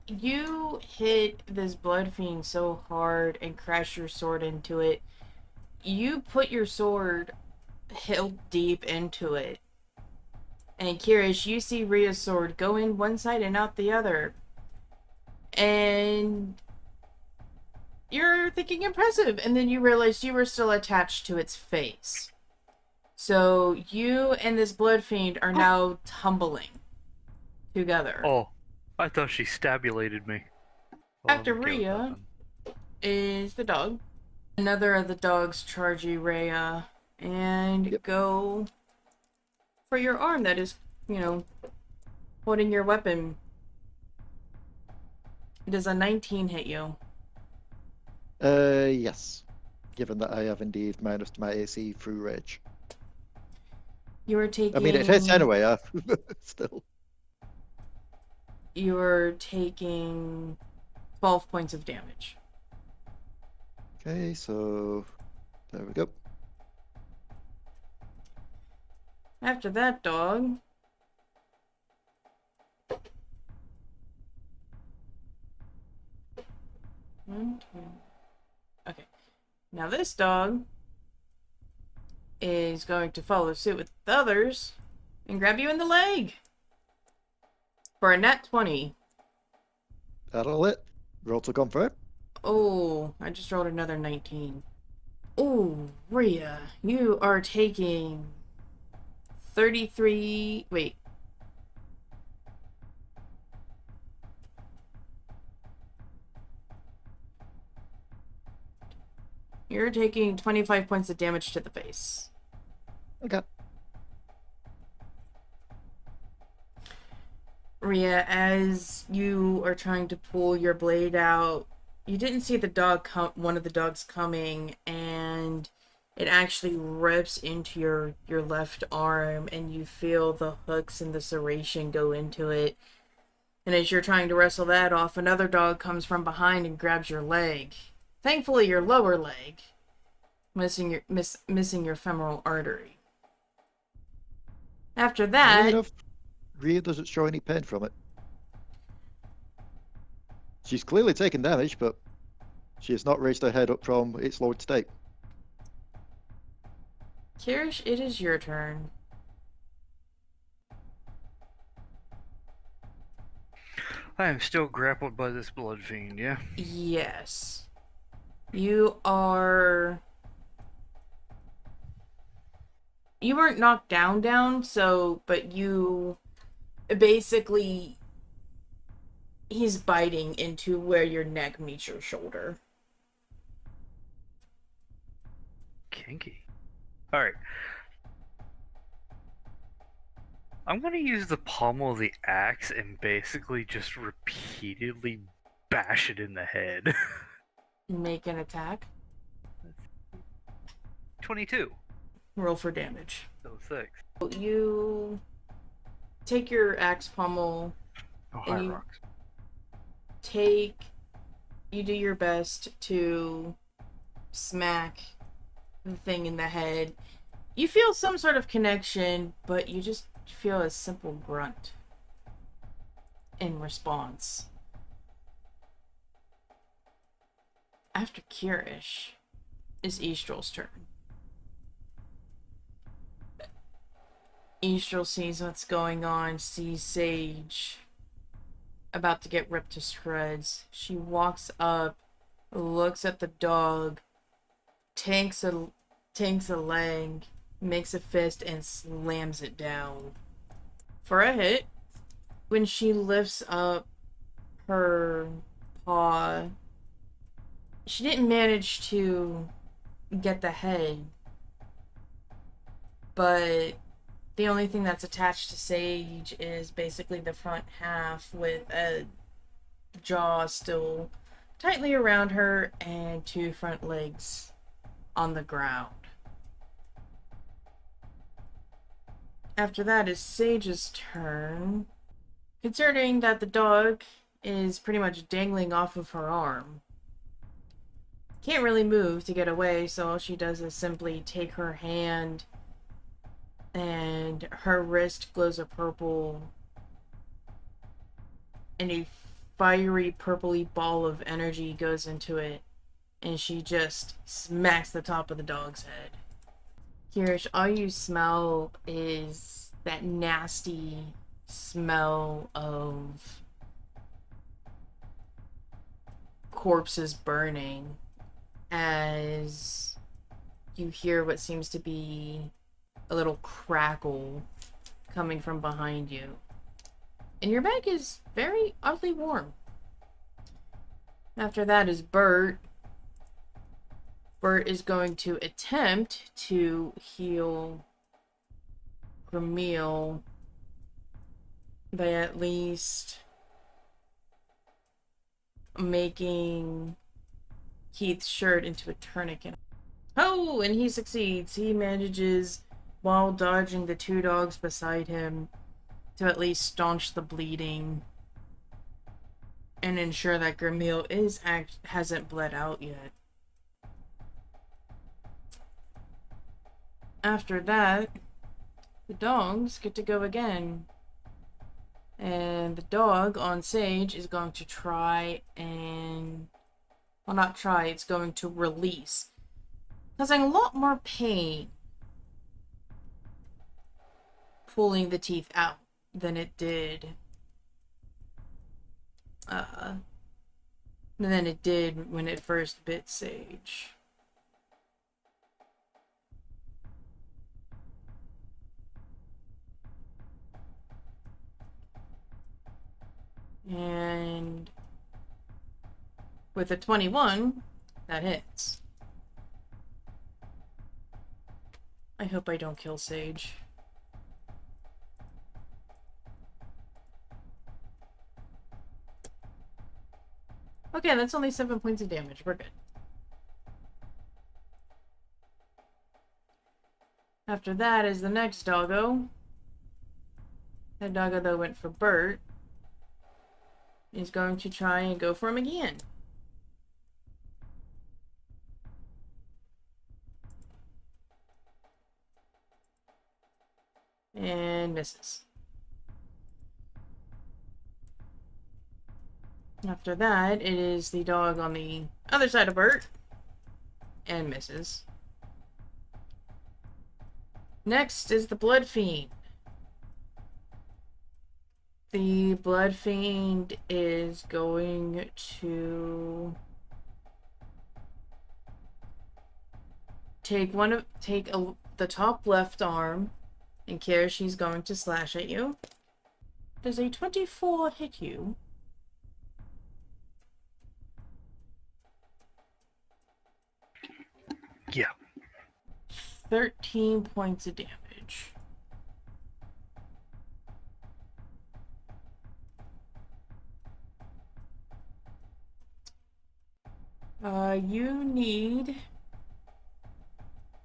you hit this blood fiend so hard and crash your sword into it, you put your sword hilt deep into it. And Kyrish, you see Rhea's sword go in one side and out the other. And you're thinking impressive, and then you realized you were still attached to its face. So you and this blood fiend are now tumbling together. Oh, I thought she stabulated me. After I'm okay with that Rhea then. is the dog. Another of the dogs charge you, Rhea, and Yep. go for your arm that is, holding your weapon. Does a 19 hit you? Yes. Given that I have indeed minused my AC through rage. You are taking... I mean, it hits anyway, still. You are taking 12 points of damage. Okay, so there we go. After that, dog... One, two... Okay. Now this dog is going to follow suit with the others and grab you in the leg for a nat 20. That'll it. Roll to confirm. Oh, I just rolled another 19. Oh, Rhea, you are taking 33. Wait. You're taking 25 points of damage to the face. Okay. Rhea, as you are trying to pull your blade out, you didn't see the dog one of the dogs coming, and it actually rips into your left arm, and you feel the hooks and the serration go into it. And as you're trying to wrestle that off, another dog comes from behind and grabs your leg. Thankfully, your lower leg, missing your femoral artery. After Funny that, enough, Rhea doesn't show any pain from it. She's clearly taken damage, but she has not raised her head up from its lowered state. Kyrish, it is your turn. I am still grappled by this blood fiend, yeah? Yes. You are... You weren't knocked down, so... But you... Basically... He's biting into where your neck meets your shoulder. Kinky. Alright. I'm gonna use the pommel of the axe and basically just repeatedly bash it in the head. Make an attack. 22. Roll for damage. So 6. You... Take your axe pommel... Oh, high And you- rocks. You do your best to smack the thing in the head. You feel some sort of connection, but you just feel a simple grunt in response. After Kyrish is Istrol's turn. Istrol sees what's going on, sees Sage about to get ripped to shreds. She walks up, looks at the dog, tanks a leg, makes a fist, and slams it down. For a hit, when she lifts up her paw, she didn't manage to get the head, but the only thing that's attached to Sage is basically the front half with a jaw still tightly around her and two front legs on the ground. After that is Sage's turn. Considering that the dog is pretty much dangling off of her arm, can't really move to get away, so all she does is simply take her hand and her wrist glows a purple, and a fiery purpley ball of energy goes into it, and she just smacks the top of the dog's head. Kyrish, all you smell is that nasty smell of corpses burning as you hear what seems to be a little crackle coming from behind you. And your bag is very oddly warm. After that is Bert. Bert is going to attempt to heal Gremille by at least making Keith's shirt into a tourniquet. Oh, and he succeeds. He manages, while dodging the two dogs beside him, to at least staunch the bleeding and ensure that Gremille hasn't bled out yet. After that, the dogs get to go again. And the dog on Sage is going to try and... Well, not try, it's going to release, causing a lot more pain pulling the teeth out than it did than it did when it first bit Sage. And with a 21, that hits. I hope I don't kill Sage. Okay, that's only 7 points of damage. We're good. After that is the next doggo. That doggo, though, went for Bert. He's going to try and go for him again. And misses. After that, it is the dog on the other side of Bert. And misses. Next is the Blood Fiend. The Blood Fiend is going to take the top left arm, and Kyrish is going to slash at you. Does a 24 hit you? Yeah. 13 points of damage. You need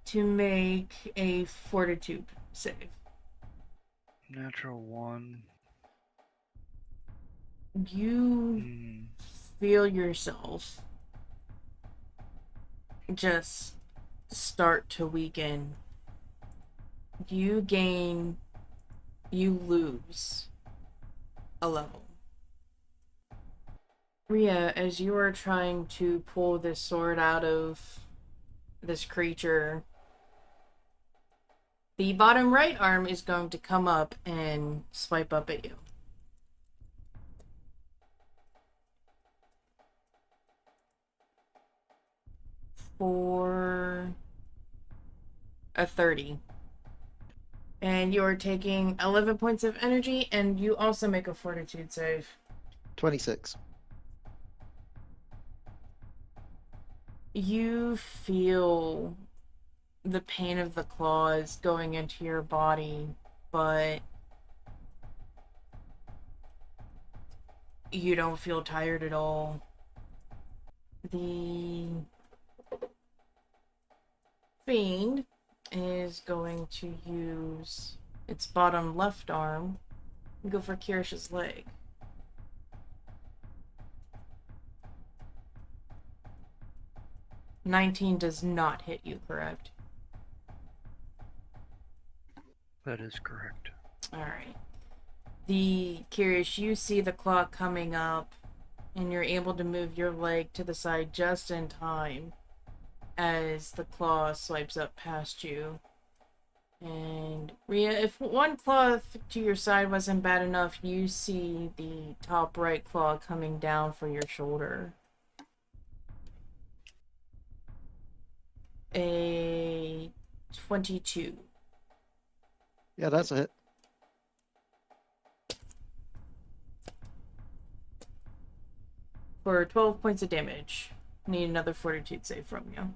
to make a fortitude save. Natural 1. You feel yourself just start to weaken. You lose a level. Rhea, as you are trying to pull this sword out of this creature, the bottom right arm is going to come up and swipe up at you. For a 30. And you are taking 11 points of energy, and you also make a fortitude save. 26. You feel the pain of the claws going into your body, but you don't feel tired at all. The Fiend is going to use its bottom left arm and go for Kirish's leg. "19 does not hit you, correct? That is correct. Alright. Kyrish, you see the claw coming up, and you're able to move your leg to the side just in time as the claw swipes up past you. And Rhea, if one claw to your side wasn't bad enough, you see the top right claw coming down for your shoulder. A 22. Yeah, that's a hit. For 12 points of damage. Need another fortitude save from you.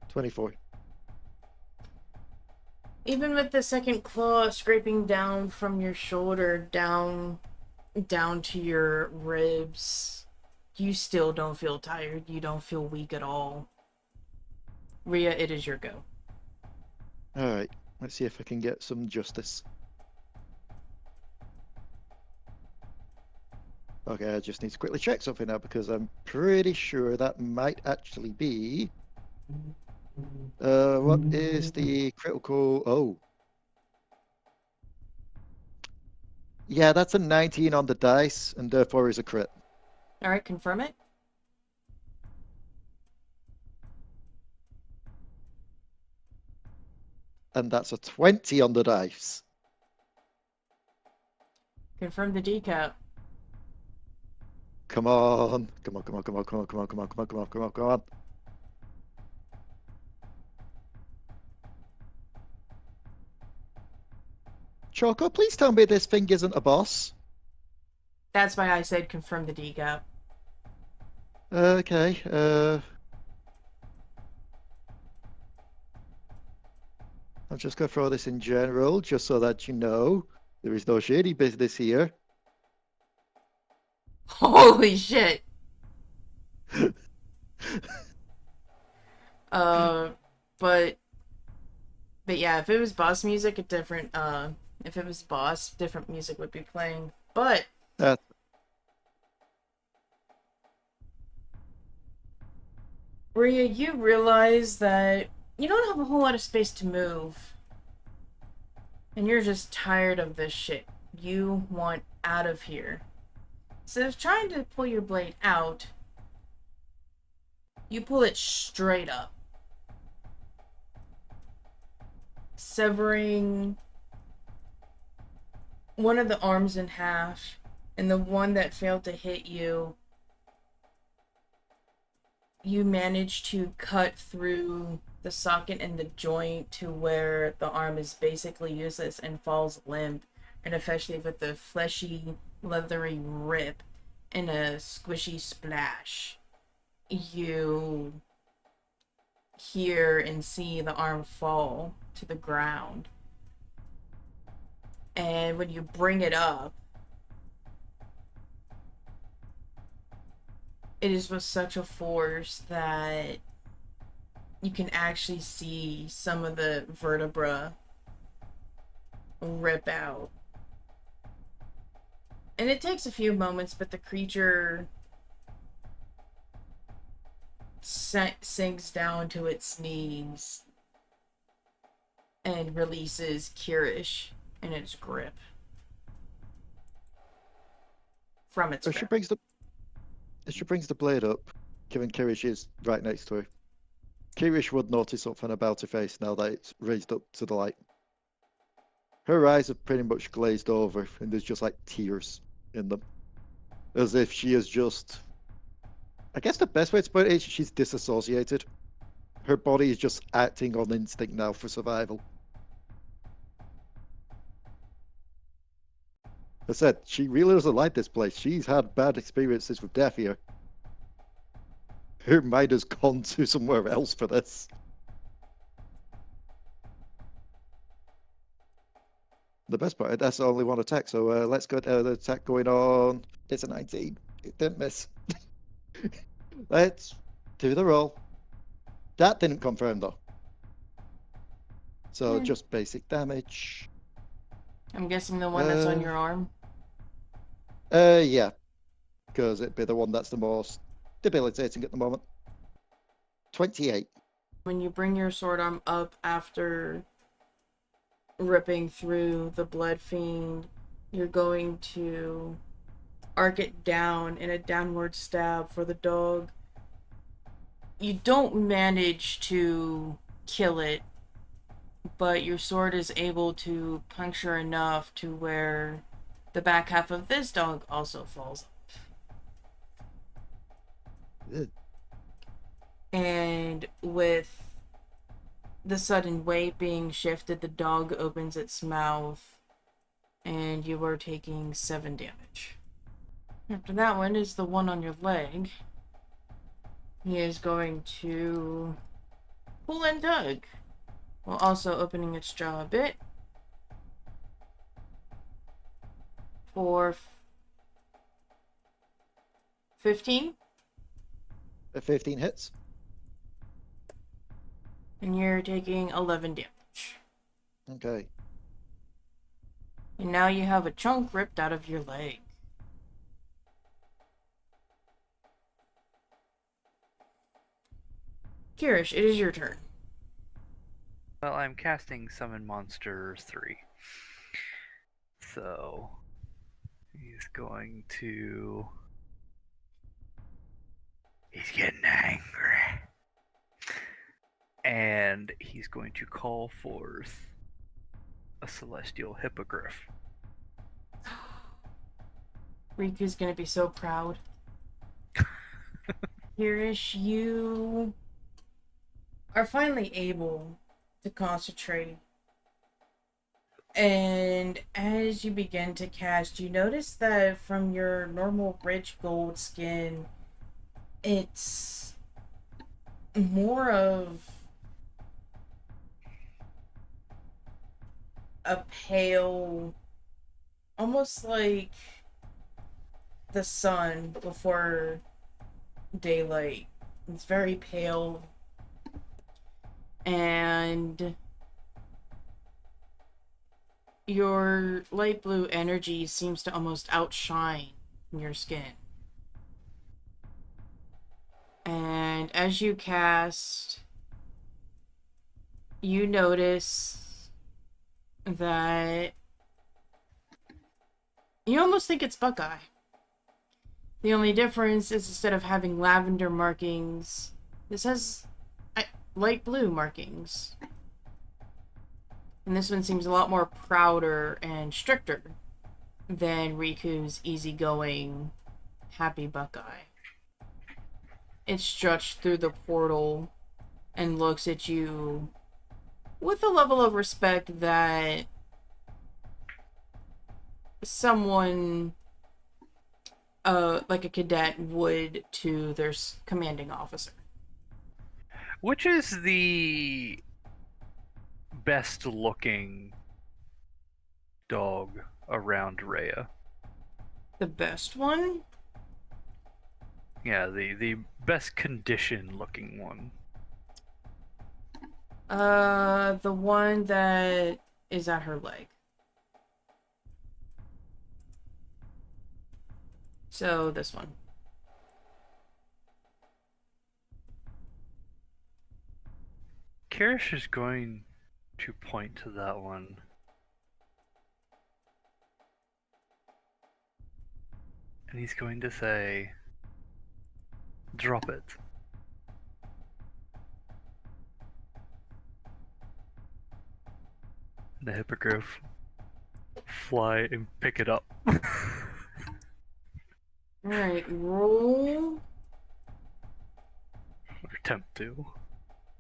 24. Even with the second claw scraping down from your shoulder down to your ribs, you still don't feel tired. You don't feel weak at all. Rhea, it is your go. Alright, let's see if I can get some justice. Okay, I just need to quickly check something now because I'm pretty sure that might actually be... what is the critical... Oh. Yeah, that's a 19 on the dice, and therefore is a crit. Alright, confirm it. And that's a 20 on the dice. Confirm the decap. Come on. Come on, come on, come on, come on, come on, come on, come on, come on, come on, come on. Choco, please tell me this thing isn't a boss. That's why I said confirm the DGAP. Okay, I'm just gonna throw this in general, just so that you know there is no shady business here. Holy shit! But yeah, if it was boss music, if it was boss, different music would be playing. But Uh, Rhea, you realize that you don't have a whole lot of space to move. And you're just tired of this shit. You want out of here. Instead of trying to pull your blade out, you pull it straight up, severing one of the arms in half, and the one that failed to hit you, you manage to cut through the socket and the joint to where the arm is basically useless and falls limp, and especially with the fleshy, leathery rip and a squishy splash, you hear and see the arm fall to the ground. And when you bring it up, it is with such a force that you can actually see some of the vertebra rip out. And it takes a few moments, but the creature sinks down to its knees and releases Kyrish in its grip from its so grip. she brings the blade up, given Kyrish is right next to her. Kyrish would notice something about her face now that it's raised up to the light. Her eyes have pretty much glazed over, and there's just like tears in them. As if she is just. I guess the best way to put it is she's disassociated. Her body is just acting on instinct now for survival. I said, she really doesn't like this place. She's had bad experiences with death here. Her mind has gone to somewhere else for this. The best part, that's only one attack, so let's go to the attack going on. It's a 19. It didn't miss. Let's do the roll. That didn't confirm, though. So just basic damage. I'm guessing the one that's on your arm. Yeah. Because it'd be the one that's the most debilitating at the moment. 28. When you bring your sword arm up after ripping through the blood fiend, you're going to arc it down in a downward stab for the dog. You don't manage to kill it, but your sword is able to puncture enough to where the back half of this dog also falls off. Ugh. And with the sudden weight being shifted, the dog opens its mouth, and you are taking 7 damage. After that one is the one on your leg. He is going to pull and tug, while also opening its jaw a bit. For 15. 15 hits. And you're taking 11 damage. Okay. And now you have a chunk ripped out of your leg. Kyrish, it is your turn. Well, I'm casting Summon Monster 3. So he's going to. He's getting angry. And he's going to call forth a Celestial Hippogriff. Riku's gonna be so proud. Kyrish, you are finally able to concentrate. And as you begin to cast, you notice that from your normal rich gold skin, it's more of a pale, almost like the sun before daylight. It's very pale, and your light blue energy seems to almost outshine your skin. And as you cast, you notice that you almost think it's Buckeye. The only difference is instead of having lavender markings, this has light blue markings. And this one seems a lot more prouder and stricter than Riku's easygoing, happy Buckeye. It stretched through the portal and looks at you with a level of respect that someone like a cadet would to their commanding officer. Which is the best looking dog around Rhea? The best one? Yeah, the best condition looking one. The one that is at her leg. So, this one. Kyrish is going to point to that one. And he's going to say, drop it. The hippogriff fly and pick it up. Alright, roll Or attempt to.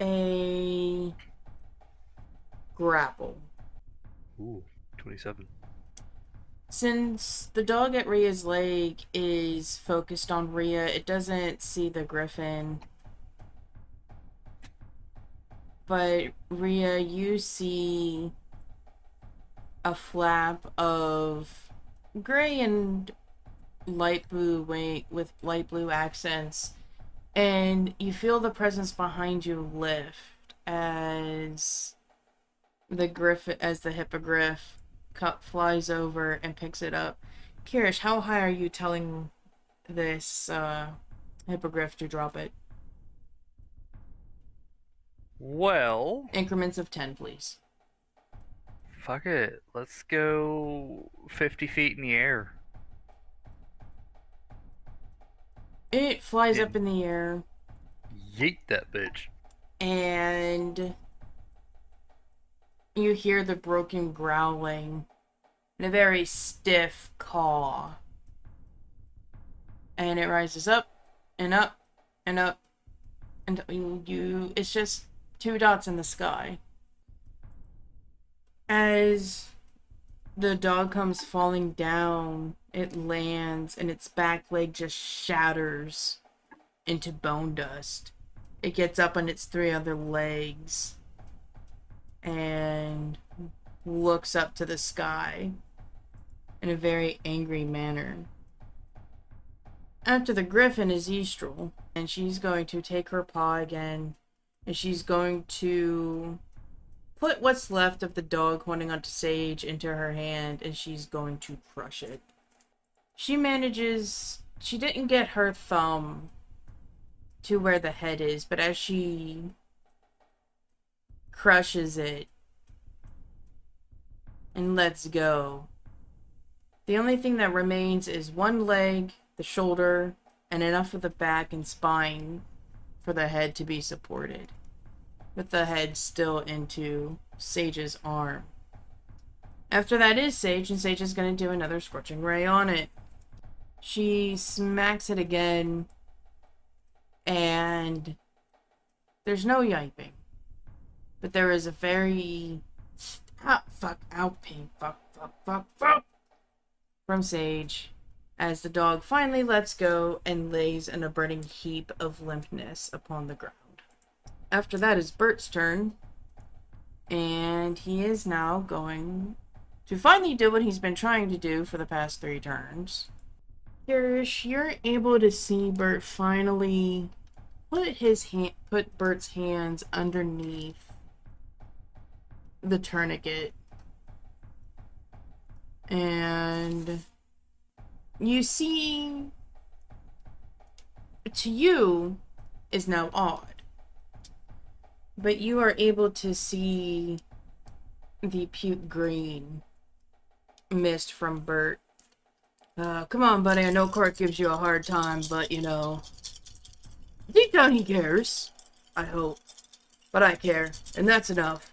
a grapple. Ooh, 27. Since the dog at Rhea's leg is focused on Rhea, it doesn't see the griffin. But Rhea, you see a flap of gray and light blue wing with light blue accents, and you feel the presence behind you lift as the hippogriff flies over and picks it up. Kyrish, how high are you telling this hippogriff to drop it? Well, Increments of 10, please. fuck it. Let's go 50 feet in the air. It flies up in the air, Yeet that bitch. and you hear the broken growling and a very stiff caw. And it rises up and up and up, and it's just 2 dots in the sky. As the dog comes falling down, it lands and its back leg just shatters into bone dust. It gets up on its 3 other legs and looks up to the sky in a very angry manner. After the griffin is Istrol, and she's going to take her paw again, and she's going to put what's left of the dog holding onto Sage into her hand, and she's going to crush it. She didn't get her thumb to where the head is, but as she crushes it and lets go, the only thing that remains is 1 leg, the shoulder, and enough of the back and spine for the head to be supported, with the head still into Sage's arm. After that is Sage, and Sage is going to do another Scorching Ray on it. She smacks it again, and there's no yiping. But there is a very... fuck, from Sage, as the dog finally lets go and lays in a burning heap of limpness upon the ground. After that is Bert's turn, and he is now going to finally do what he's been trying to do for the past 3 turns. Kyrish, you're able to see Bert finally put Bert's hands underneath the tourniquet, and you see, to you, is now odd, but you are able to see the puke green mist from Bert. Come on, buddy, I know Court gives you a hard time, but, you know, deep down he cares. I hope. But I care, and that's enough.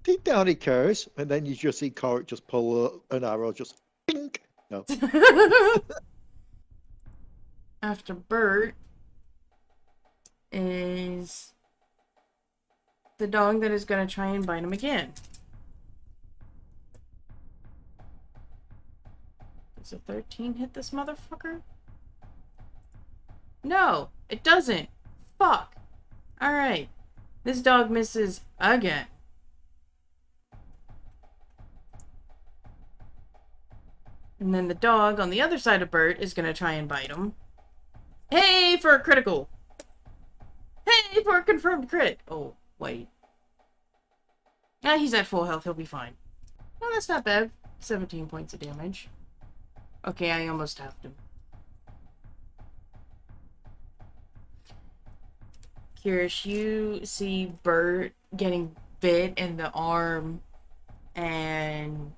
Deep down he cares, and then you just see Corrick just pull an arrow, just pink. No. After Bert is the dog that is going to try and bite him again. Does a 13 hit this motherfucker? No, it doesn't. Fuck. Alright. This dog misses again. And then the dog on the other side of Bert is going to try and bite him. Hey, for a critical. Hey, for a confirmed crit. Oh, wait. Ah, he's at full health. He'll be fine. No, that's not bad. 17 points of damage. Okay, I almost halved him. Kyrish, you see Bert getting bit in the arm, and...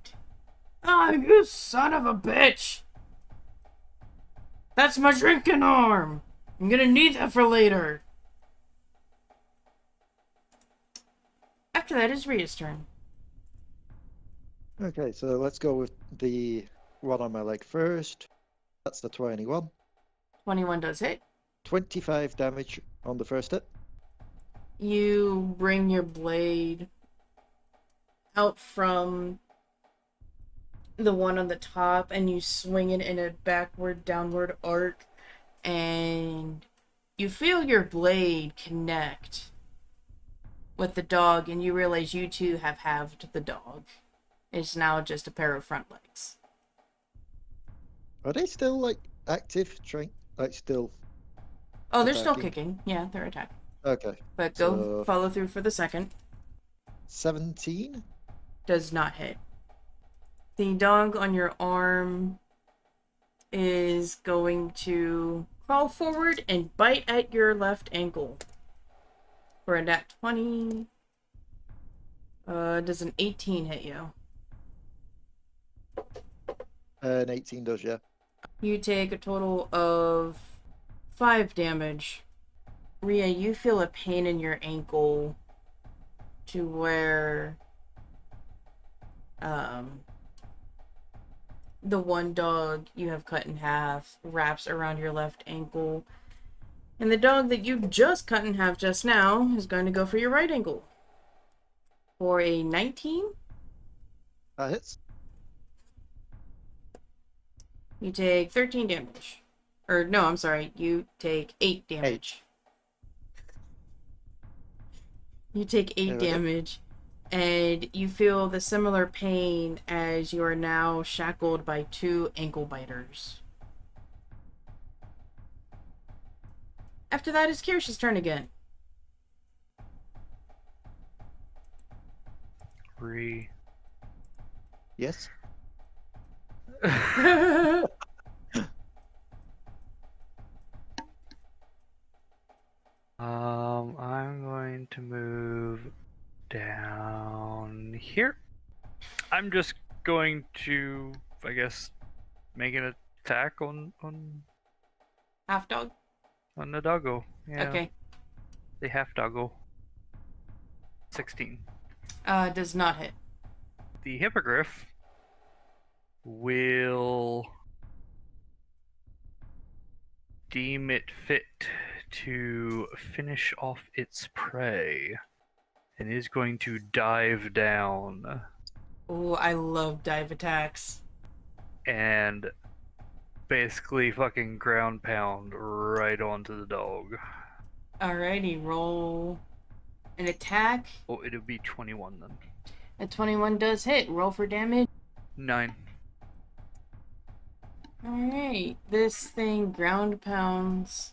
Ah, you son of a bitch! That's my drinking arm! I'm gonna need that for later! After that is Rhea's turn. Okay, so let's go with the one on my leg first. That's the 21. 21 does hit. 25 damage on the first hit. You bring your blade out from the one on the top, and you swing it in a backward, downward arc, and you feel your blade connect with the dog, and you realize you too have halved the dog. It's now just a pair of front legs. Are they still, like, active? Still... Oh, they're still attacking? kicking. Yeah, they're attacking. Okay. But go So- follow through for the second. 17? Does not hit. The dog on your arm is going to crawl forward and bite at your left ankle. For a nat 20. Does an 18 hit you? An 18 does, yeah. You take a total of 5 damage. Rhea, you feel a pain in your ankle to where the one dog you have cut in half wraps around your left ankle. And the dog that you just cut in half just now is going to go for your right ankle. For a 19, That hits. you take 13 damage. Or, no, I'm sorry. You take 8 damage. You take 8 There we go. damage. And you feel the similar pain as you are now shackled by 2 ankle biters. After that is Kirish's turn again. Yes. I'm going to move down here. I'm just going to, I guess, make an attack on Half dog? the doggo. Yeah, Okay. the half doggo. 16. Does not hit. The hippogriff will deem it fit to finish off its prey and is going to dive down Oh, I love dive attacks. and basically fucking ground pound right onto the dog. Alrighty, roll an attack. Oh, it'll be 21 then. A 21 does hit. Roll for damage. 9. Alright, this thing ground pounds.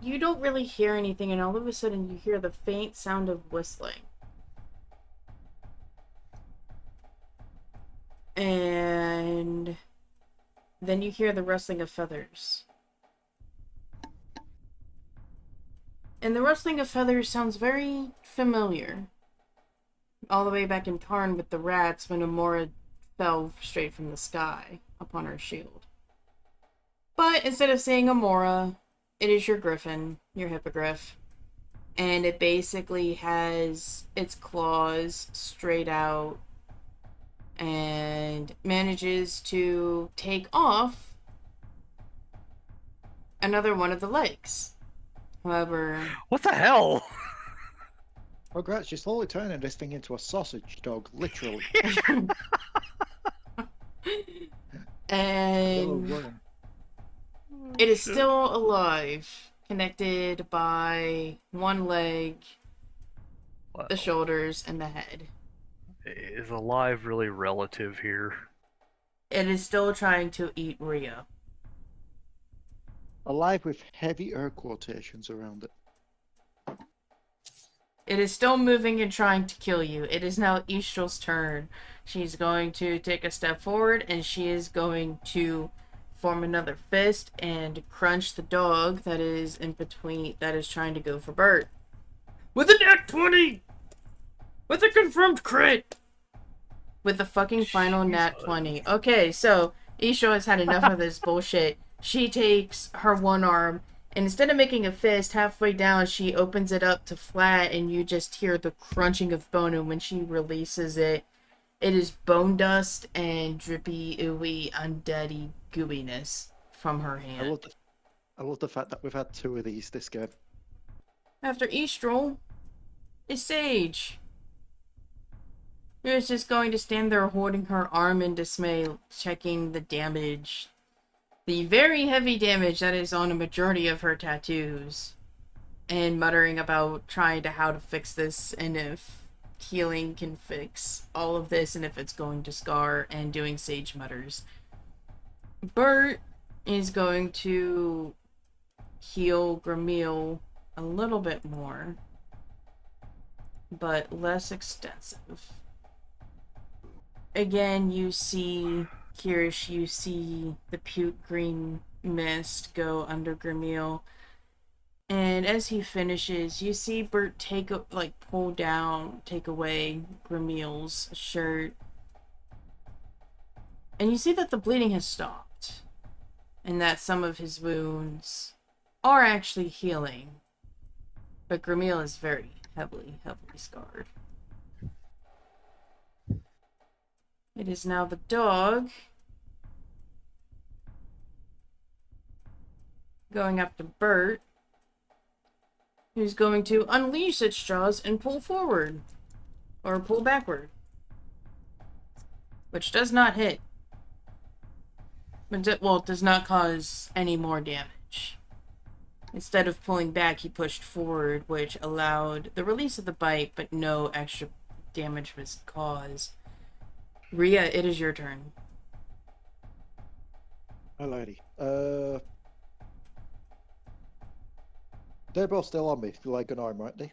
You don't really hear anything, and all of a sudden you hear the faint sound of whistling. And then you hear the rustling of feathers. And the rustling of feathers sounds very familiar. All the way back in Tarn with the rats when Amora fell straight from the sky upon her shield. But instead of saying Amora, it is your griffin, your hippogriff. And it basically has its claws straight out and manages to take off another one of the legs. However, What the hell? Oh, great, she's slowly turning this thing into a sausage dog, literally. and worm. it is still alive, connected by one leg, Well, the shoulders, and the head. is alive really relative here? It is still trying to eat Rhea. Alive with heavy air quotations around it. It is still moving and trying to kill you. It is now Istrol's turn. She's going to take a step forward, and she is going to form another fist and crunch the dog that is in between, that is trying to go for Bert. With a nat 20! With a confirmed crit! With the fucking final nat 20. Okay, so Istrol has had enough of this bullshit. She takes her one arm, and instead of making a fist, halfway down, she opens it up to flat, and you just hear the crunching of bone, and when she releases it, it is bone dust and drippy, ooey, undeady gooiness from her hand. I love the fact that we've had 2 of these this game. After Istrol is Sage. Who's just going to stand there holding her arm in dismay, checking the damage. The very heavy damage that is on a majority of her tattoos. And muttering about trying to how to fix this and if healing can fix all of this and if it's going to scar, and doing sage mutters. Bert is going to heal Gremille a little bit more, but less extensive. Again, you see Kyrish, you see the puke green mist go under Gremille. And as he finishes, you see Bert take away Gremille's shirt. And you see that the bleeding has stopped. And that some of his wounds are actually healing. But Gremille is very heavily scarred. It is now the dog going after Bert, who's going to unleash its jaws and pull forward. Or pull backward. Which does not hit. Well, it does not cause any more damage. Instead of pulling back, he pushed forward, which allowed the release of the bite, but no extra damage was caused. Rhea, it is your turn. Alrighty. They're both still on me, like an arm, aren't they?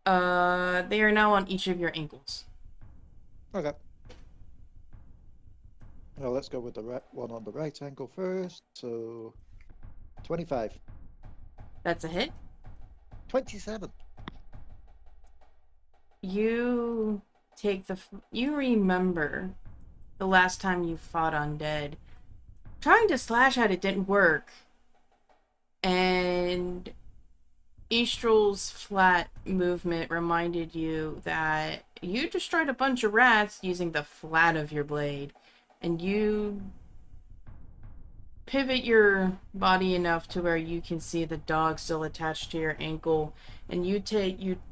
They are now on each of your ankles. Okay. Now let's go with the one on the right ankle first. So, 25. That's a hit. 27. You remember the last time you fought undead. Trying to slash at it didn't work. And Istrol's flat movement reminded you that you destroyed a bunch of rats using the flat of your blade. And you pivot your body enough to where you can see the dog still attached to your ankle, and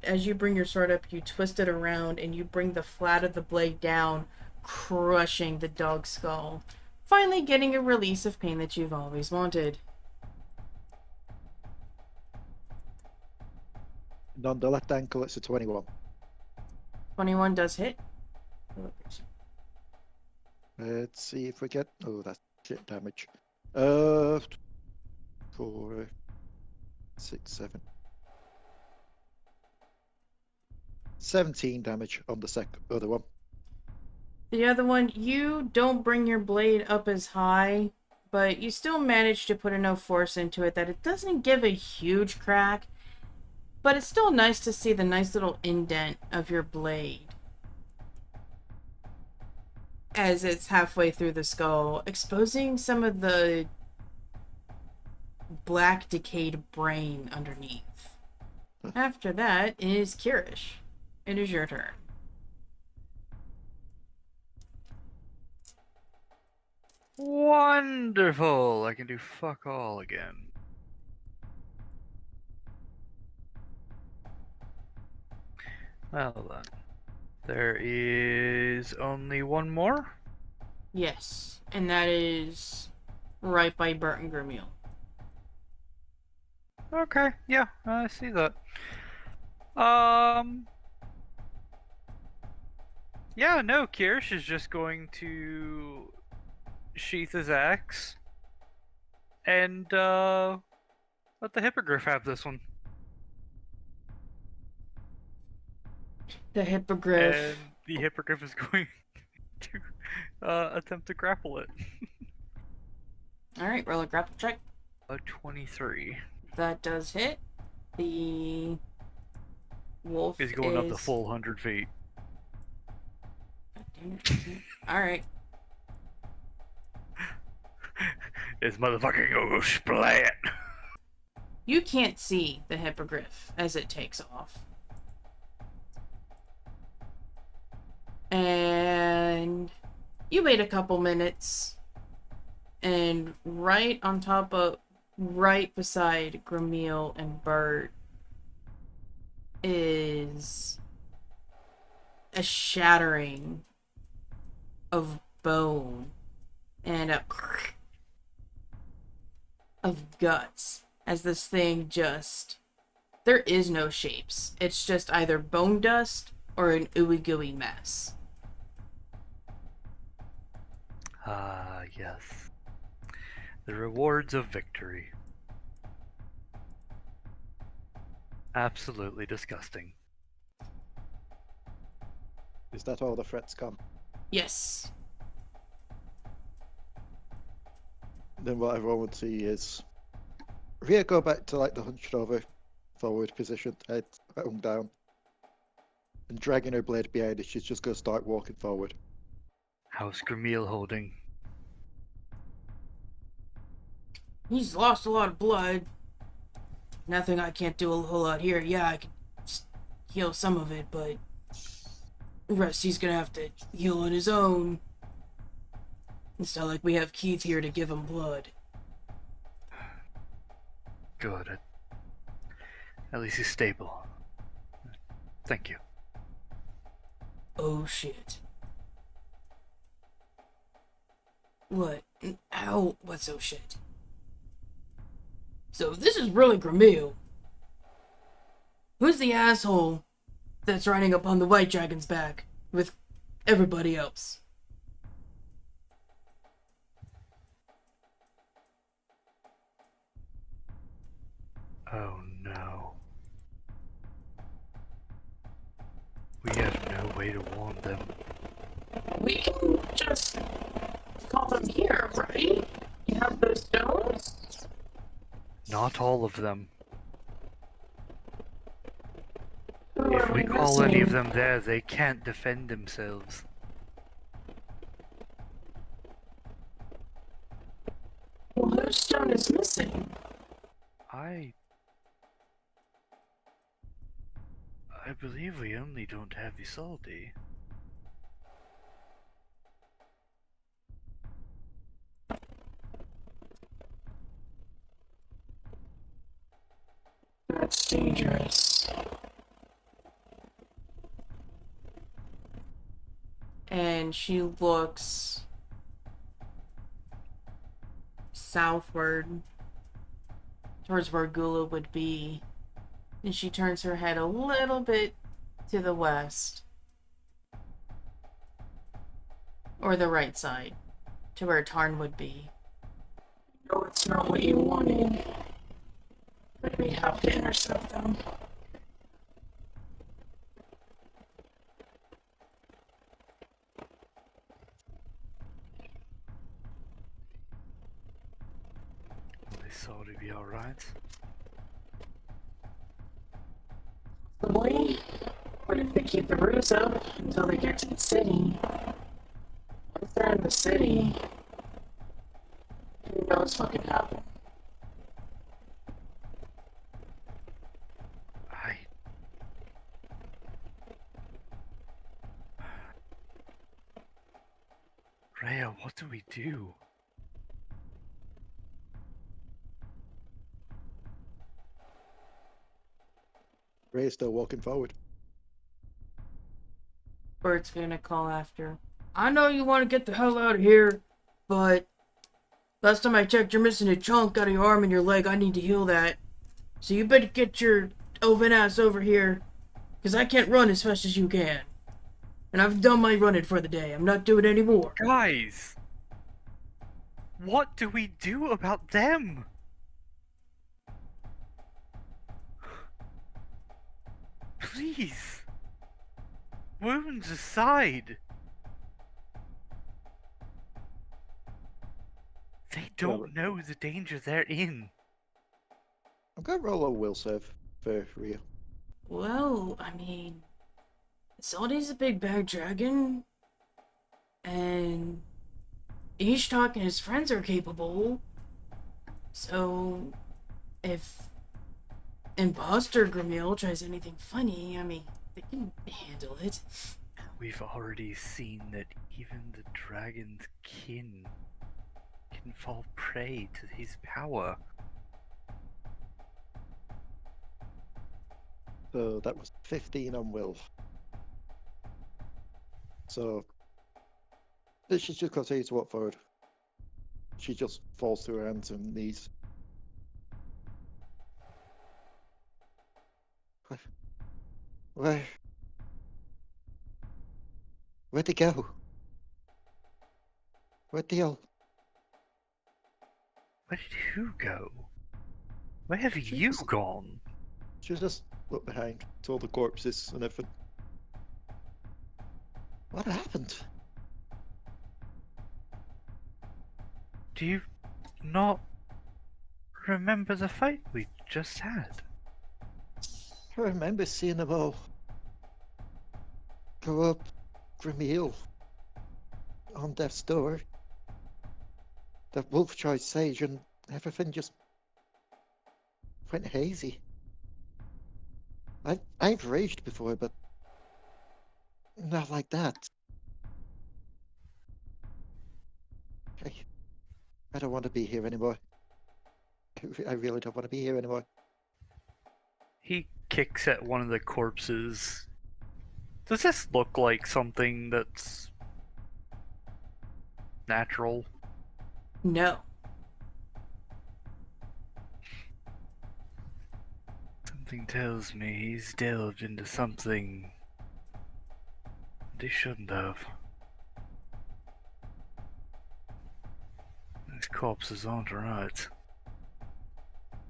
as you bring your sword up, you twist it around and you bring the flat of the blade down, crushing the dog's skull, finally getting a release of pain that you've always wanted. And on the left ankle, it's a 21. 21 does hit. Let's see if we get. Oh, that's shit damage. 4, 6, 7. 17 damage on the other one. The other one, you don't bring your blade up as high, but you still manage to put enough force into it that it doesn't give a huge crack, but it's still nice to see the nice little indent of your blade as it's halfway through the skull, exposing some of the black decayed brain underneath. After that is Kyrish. It is your turn. Wonderful! I can do fuck all again. Well then. There is only one more? Yes, and that is right by Burton Grimiel. Okay, yeah, I see that. Yeah, no, Kyrish is just going to sheath his axe and let the hippogriff have this one. The hippogriff. And the hippogriff is going to attempt to grapple it. Alright, roll a grapple check. A 23. That does hit. The wolf He's going up the full 100 feet. Alright. This motherfucking go splat. You can't see the hippogriff as it takes off. And you wait a couple minutes, and right beside Grimiel and Bert is a shattering of bone and a of guts as this thing there is no shapes. It's just either bone dust or an ooey gooey mess. Ah, yes. The rewards of victory. Absolutely disgusting. Is that all the threats come? Yes. Then what everyone would see is Rhea go back to like the hunched over forward position, head hung down, and dragging her blade behind her, she's just going to start walking forward. How's Grimiel holding? He's lost a lot of blood. Nothing I can't do a whole lot here. Yeah, I can heal some of it, but the rest he's gonna have to heal on his own. It's not like we have Keith here to give him blood. Good. At least he's stable. Thank you. Oh shit. What? Ow, what's oh shit? So this is really Grimiel. Who's the asshole that's riding up on the white dragon's back with everybody else? Oh no. We have no way to warn them. We can just call them here, right? You have those stones? Not all of them. Who If are we call any of missing? them there, they can't defend themselves. Well, whose stone is missing? I believe we only don't have Isolde. dangerous. And she looks southward towards where Gula would be. And she turns her head a little bit to the west. Or the right side, to where Tarn would be. No, it's not what you wanted. But we have to intercept them. This ought to be alright. Possibly. What if they keep the ruse up until they get to the city? Once they're in the city, who knows what can happen? Rhea, what do we do? Ray's still walking forward. Bert's gonna call after. I know you want to get the hell out of here, but last time I checked, you're missing a chunk out of your arm and your leg. I need to heal that. So you better get your oven ass over here, because I can't run as fast as you can. And I've done my running for the day. I'm not doing any more. Guys! What do we do about them? Please! Wounds aside! They don't know the danger they're in. I'm gonna roll a will save for Rhea. Well, I mean, Salty's a big bad dragon, and Ishtok and his friends are capable. So, if Imposter Gramil tries anything funny, I mean, they can handle it. We've already seen that even the dragon's kin can fall prey to his power. So that was 15 on will. So this is just continue to walk forward. She just falls to her hands and knees. Where? Where'd he go? Where'd they all? Where did who go? Where have you gone? She just looked behind to all the corpses and everything. What happened? Do you not remember the fight we just had? I remember seeing them all go up Grimhill on death's door. The wolf tried sage and everything just went hazy. I've raged before, but not like that. I don't want to be here anymore. I really don't want to be here anymore. He kicks at one of the corpses. Does this look like something that's natural? No. Something tells me he's delved into something they shouldn't have. These corpses aren't right.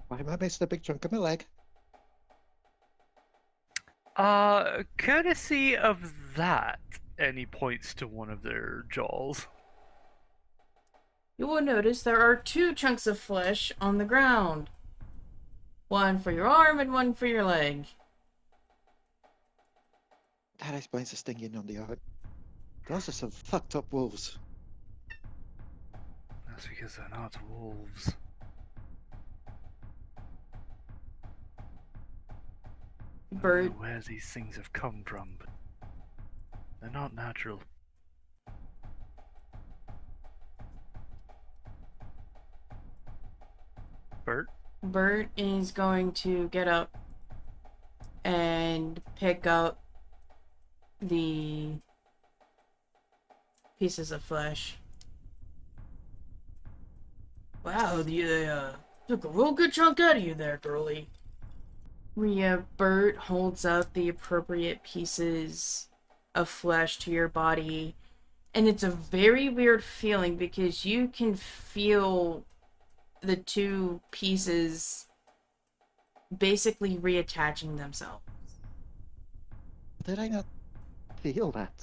Why am I missing a big chunk of my leg? Courtesy of that, and he points to one of their jaws. You will notice there are 2 chunks of flesh on the ground. One for your arm and one for your leg. That explains the stinging on the arm. Those are some fucked up wolves. That's because they're not wolves. I don't Bert, know where these things have come from, but they're not natural. Bert? Bert is going to get up pick up the pieces of flesh. Wow, they took a real good chunk out of you there, girlie. Rhea, Bert holds up the appropriate pieces of flesh to your body, and it's a very weird feeling because you can feel the two pieces basically reattaching themselves. Did I not feel that?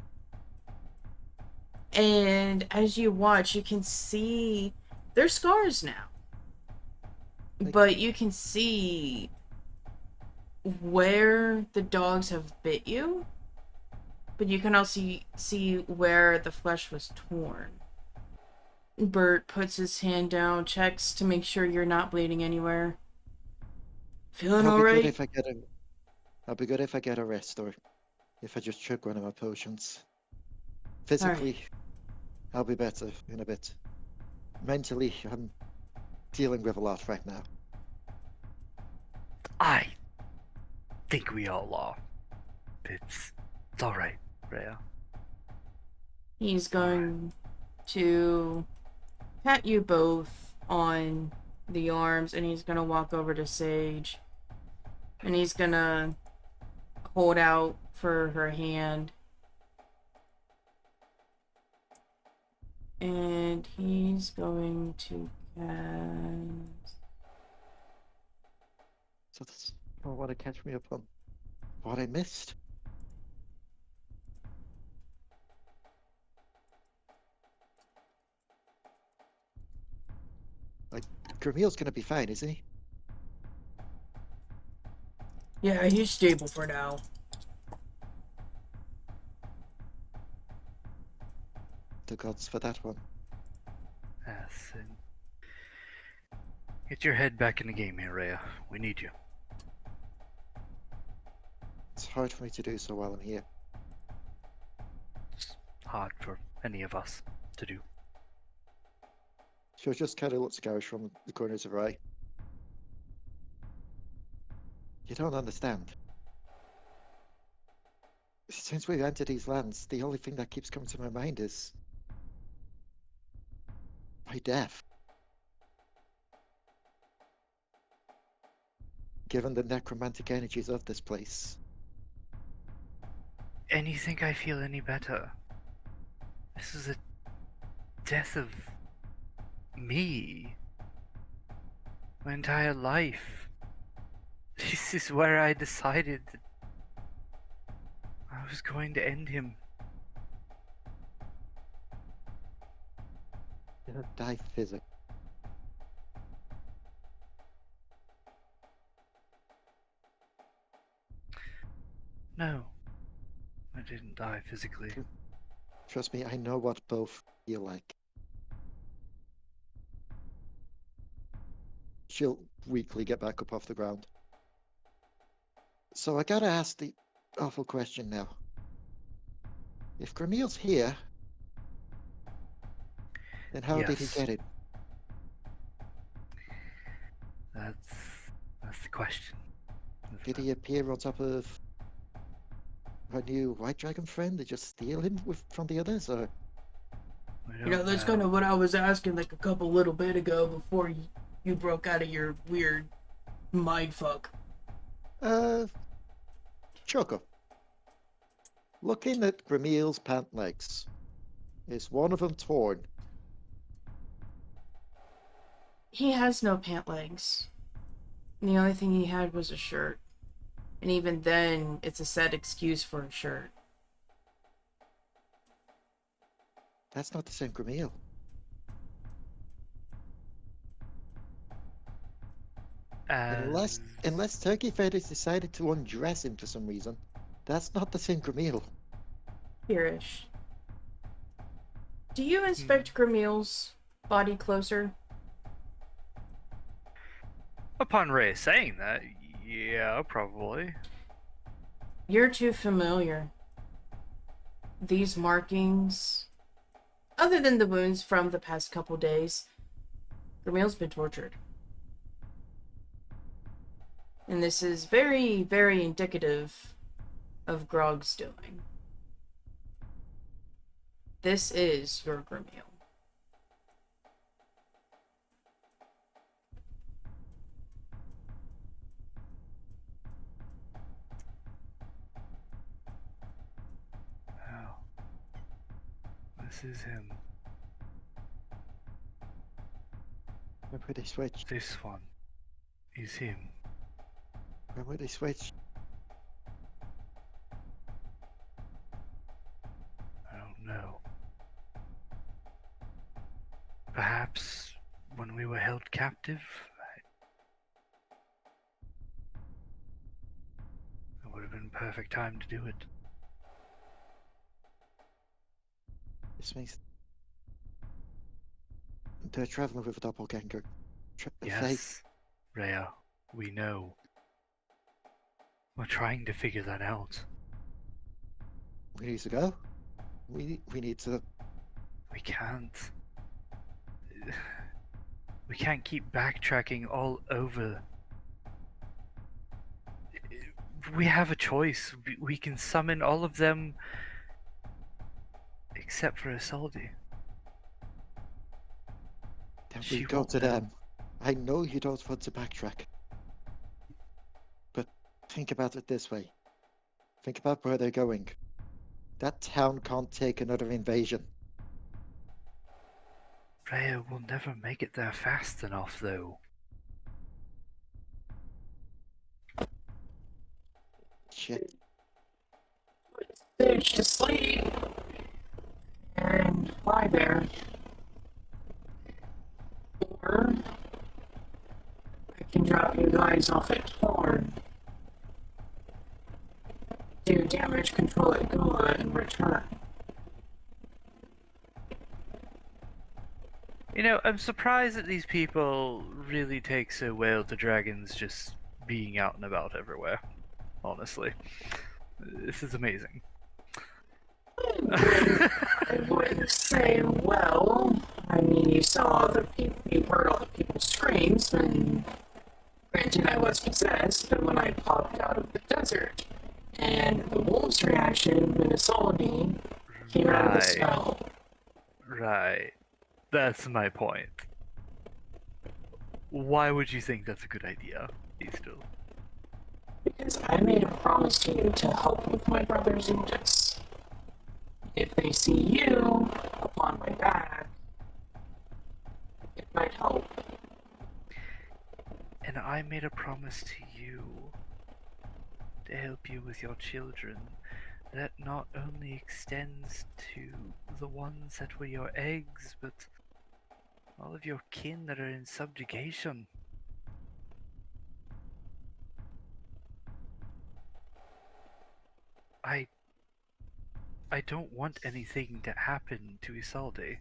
And as you watch, you can see they're scars now. But you can see where the dogs have bit you. But you can also see where the flesh was torn. Bert puts his hand down, checks to make sure you're not bleeding anywhere. Feeling I'll be good alright? if I get a. I'll be good if I get a rest or if I just chug one of my potions. Physically, I'll be better in a bit. Mentally, I'm dealing with a lot right now. I think we all are. It's alright, Rhea. He's going to pat you both on the arms, and he's gonna walk over to Sage. And he's gonna hold out for her hand. And he's going to cast... So that's want to catch me up on what I missed. Like, Gramil's gonna be fine, isn't he? Yeah, he's stable for now. The gods for that one. Yes, and get your head back in the game here, Rhea. We need you. It's hard for me to do so while I'm here. It's hard for any of us to do. She'll just kind of look scours from the corners of her eye. You don't understand. Since we've entered these lands, the only thing that keeps coming to my mind is my death. Given the necromantic energies of this place. And you think I feel any better? This is a death of me. My entire life. This is where I decided that I was going to end him. You don't die physically. No, I didn't die physically. Trust me, I know what both feel like. She'll weakly get back up off the ground. So I gotta ask the awful question now. If Gramil's here, then how did he Yes. get it? That's the question. isn't Did it? he appear on top of our new white dragon friend? Did just steal him from the others, or We You know, don't that's kind of what I was asking like a couple little bit ago before you broke out of your weird mindfuck. Choco? Looking at Gramil's pant legs, is one of them torn? He has no pant legs. And the only thing he had was a shirt. And even then, it's a set excuse for a shirt. That's not the same Gramil. Unless Turkey Fighters decided to undress him for some reason, that's not the same Gramil. Kyrish. Do you inspect Gramil's body closer? Upon Ray saying that, yeah, probably. You're too familiar. These markings, other than the wounds from the past couple days, Gramil's been tortured. And this is very, very indicative of Grog's doing. This is your Grimiel. Oh. This is him. When will they switch? This one is him. When will they switch? I don't know. Perhaps when we were held captive? It would have been a perfect time to do it. This means they're traveling with a doppelganger. Yes, Rhea, we know. We're trying to figure that out. We need to go. We need to. We can't. We can't keep backtracking all over. We have a choice. We can summon all of them except for Isolde. Then She we go won't to know. them. I know you don't want to backtrack. But think about it this way. Think about where they're going. That town can't take another invasion. Rhea will never make it there fast enough, though. Shit. Sage to sleep and fly there. Or I can drop you guys off at Torn. Do damage control at Gula in return. You know, I'm surprised that these people really take so well to dragons just being out and about everywhere. Honestly. This is amazing. I wouldn't say well. I mean, you saw the people, you heard all the people's screams, and granted I was possessed, but when I popped out of the desert, and the wolf's reaction, Minnesota, came out of the spell. Right. That's my point. Why would you think that's a good idea, Istrol? Because I made a promise to you to help with my brother's Indus. If they see you upon my back, it might help. And I made a promise to you to help you with your children that not only extends to the ones that were your eggs, but all of your kin that are in subjugation. I don't want anything to happen to Isolde.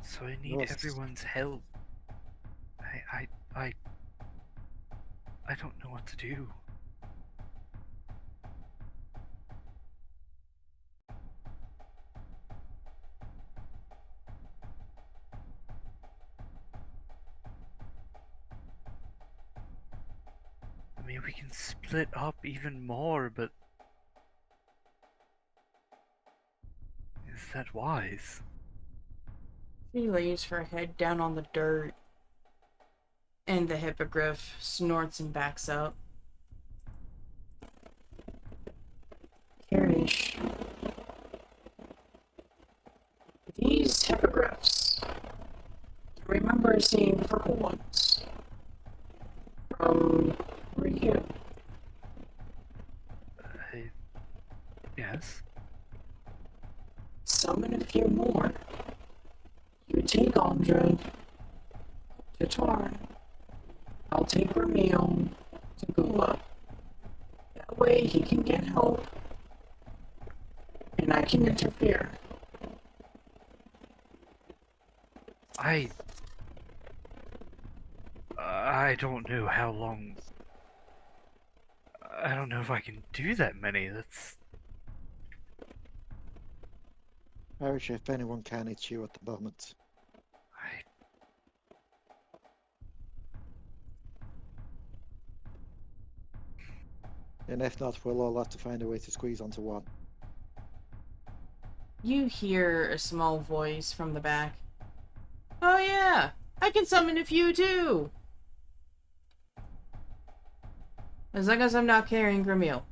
So I need Yes. everyone's help. I don't know what to do. I mean, we can split up even more, but is that wise? She lays her head down on the dirt, and the hippogriff snorts and backs up. Kyrish. These hippogriffs. I remember seeing purple ones from Rhea. Yes. Summon a few more. You take Andra to Tarn. I'll take Ramil to Gula. That way he can get help. And I can interfere. I don't know how long. I don't know if I can do that many. That's Kyrish, if anyone can, it's you at the moment. I And if not, we'll all have to find a way to squeeze onto one. You hear a small voice from the back. Oh yeah, I can summon a few too. As long as I'm not carrying Gremil.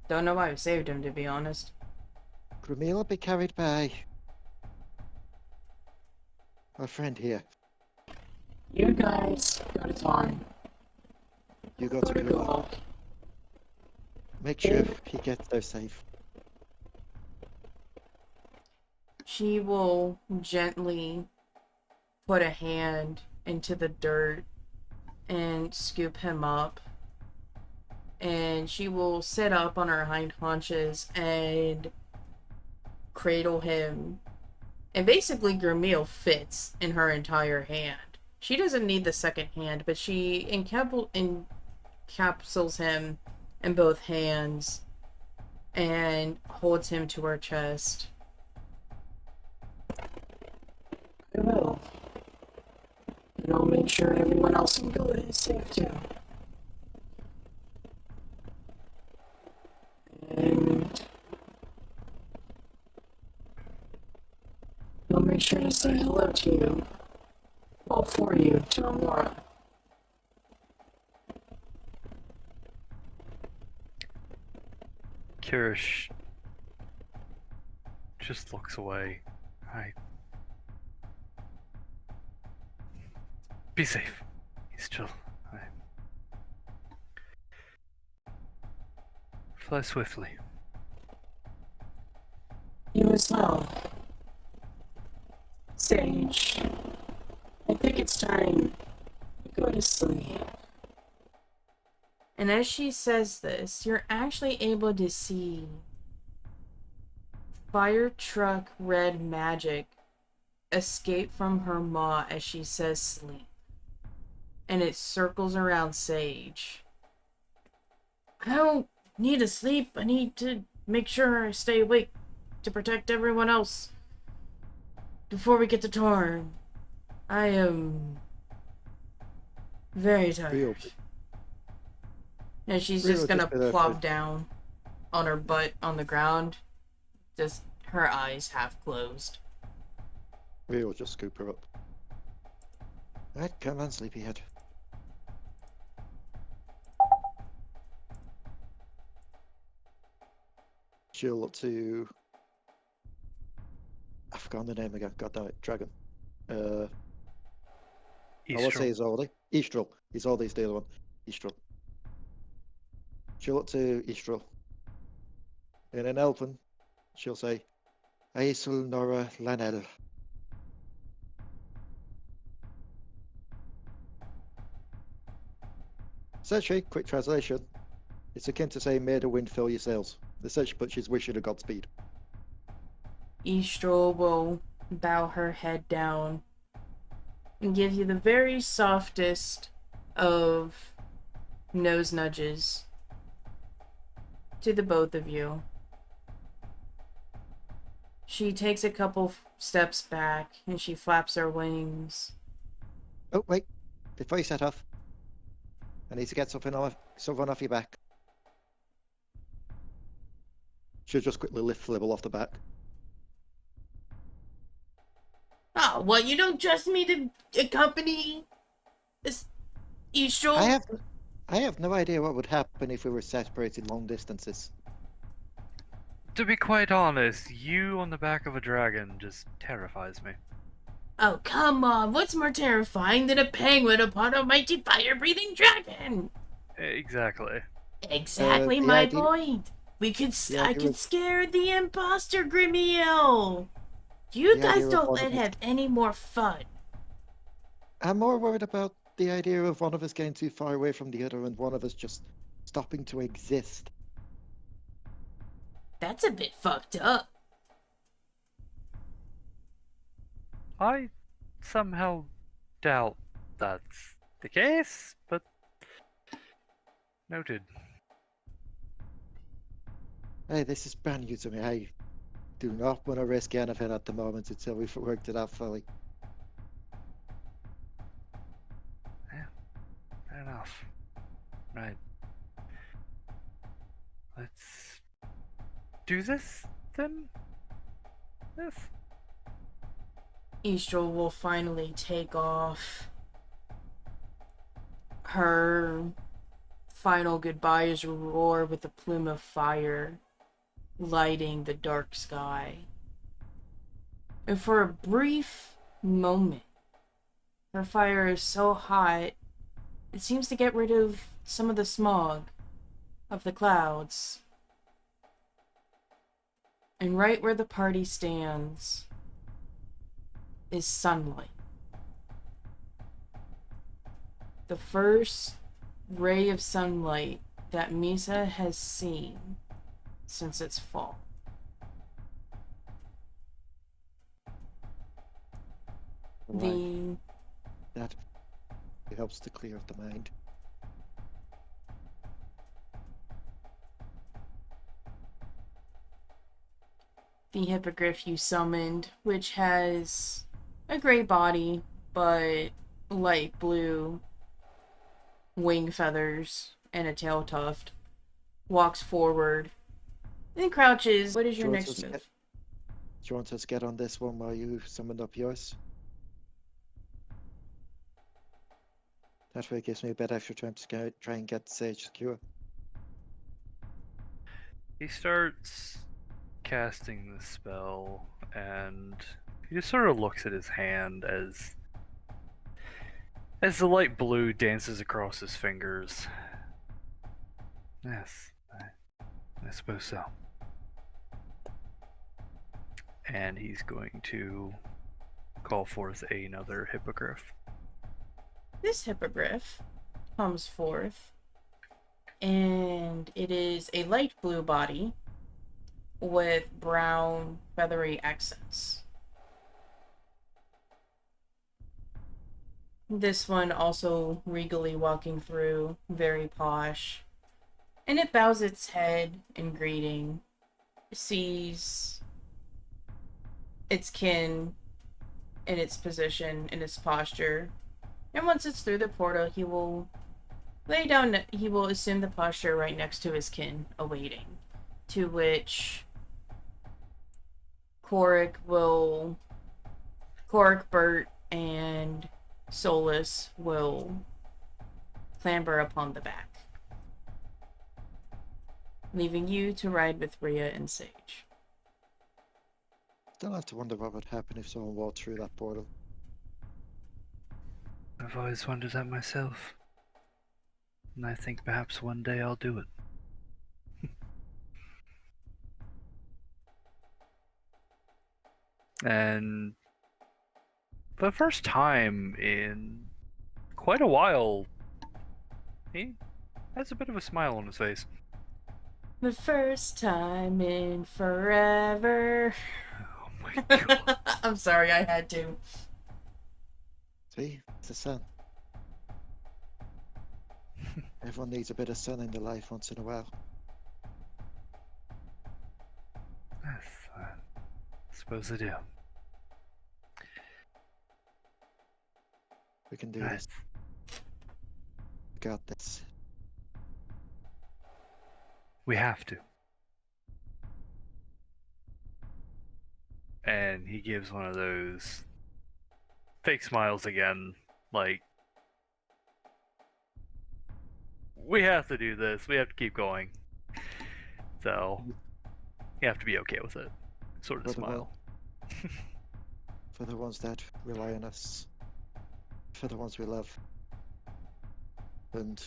Don't know why we saved him, to be honest. Gremil will be carried by our friend here. You guys go to Tarn. You go Go to to Gremil. Gaul. Make sure he gets there safe. She will gently put a hand into the dirt and scoop him up. And she will sit up on her hind haunches and cradle him. And basically, Gremil fits in her entire hand. She doesn't need the second hand, but she encapsulates him in both hands and holds him to her chest. I will. And I'll make sure everyone else in Gila is safe too. And I'll make sure to say hello to you. Well, for you, to Amora. Kyrish just looks away. Be safe. Istrol. Fly swiftly. You as well. Sage, I think it's time you go to sleep. And as she says this, you're actually able to see fire truck red magic escape from her maw as she says sleep. And it circles around Sage. I don't need to sleep. I need to make sure I stay awake to protect everyone else before we get to Tarn. I am very tired. Real. And she's Rhea just will gonna just be there plop for- down on her butt on the ground. Just her eyes half closed. We'll just scoop her up. Right, come on, sleepyhead. She'll look to... I've forgotten the name again. God damn it, dragon. I will say Istrol. Isolde. Istrol. Isolde's the other one. Istrol. She'll look to Istrol. In an elven, she'll say, Aisel Nora Lanel. Essentially, quick translation, it's akin to saying, may the wind fill your sails. Essentially puts his wish in a Godspeed. Istrol will bow her head down and give you the very softest of nose nudges to the both of you. She takes a couple steps back and she flaps her wings. Oh, wait. Before you set off, I need to get something off your back. She'll just quickly lift Flibble off the back. Oh, what? You don't trust me to accompany this Istrol? I have no idea what would happen if we were separated long distances. To be quite honest, you on the back of a dragon just terrifies me. Oh, come on. What's more terrifying than a penguin upon a mighty fire-breathing dragon? Exactly. Exactly the my idea- point. I idea could of- scare the imposter, Gremil. You The guys idea of don't one let of us- have any more fun. I'm more worried about the idea of one of us getting too far away from the other and one of us just stopping to exist. That's a bit fucked up. I somehow doubt that's the case, but noted. Hey, this is brand new to me. do not want to risk anything at the moment until we've worked it out fully. Fair enough. Right. Let's do this then? Yes. Istrol will finally take off. Her final goodbyes roar with a plume of fire, lighting the dark sky. And for a brief moment, her fire is so hot, it seems to get rid of some of the smog of the clouds. And right where the party stands is sunlight. The first ray of sunlight that Misah has seen since its fall. Right. That helps to clear the mind. The hippogriff you summoned, which has a gray body, but light blue wing feathers and a tail tuft, walks forward and crouches. What is your Do you want next us move? Do you want us to get on this one while you summoned up yours? That way it gives me a bit extra time to try and get Sage secure. He starts casting the spell, and he just sort of looks at his hand as the light blue dances across his fingers. Yes, I suppose so. And he's going to call forth another hippogriff. This hippogriff comes forth, and it is a light blue body with brown feathery accents. This one also regally walking through, very posh. And it bows its head in greeting, sees its kin in its position, in its posture. And once it's through the portal, he will lay down, he will assume the posture right next to his kin, awaiting. To which Korik, Bert, and Solus will clamber upon the back, leaving you to ride with Rhea and Sage. Still have to wonder what would happen if someone walked through that portal. I've always wondered that myself. And I think perhaps one day I'll do it. And for the first time in quite a while, he has a bit of a smile on his face. The first time in forever. Oh my god. I'm sorry, I had to. See? It's the sun. Everyone needs a bit of sun in their life once in a while. Yes, I suppose I do. We can do Right. this. We got this. We have to. And he gives one of those fake smiles again, like, we have to do this, we have to keep going. So, you have to be okay with it. Sort of For the smile. For the ones that rely on us. For the ones we love. And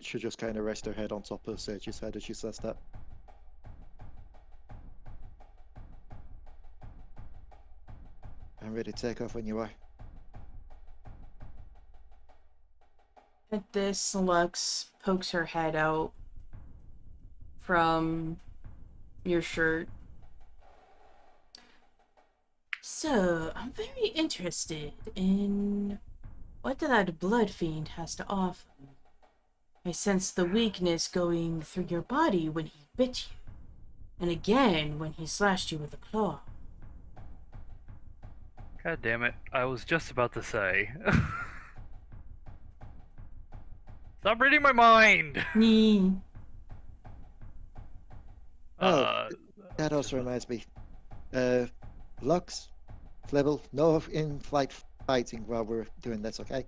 she just kind of rests her head on top of Sage's head as she says that. I'm ready to take off when you are. At this, Lux pokes her head out from your shirt. So, I'm very interested in what that blood fiend has to offer. I sense the weakness going through your body when he bit you. and again when he slashed you with a claw. God damn it. I was just about to say. Stop reading my mind! Nee. Oh, that also reminds me. Lux, Flibble, no in-flight fighting while we're doing this, okay?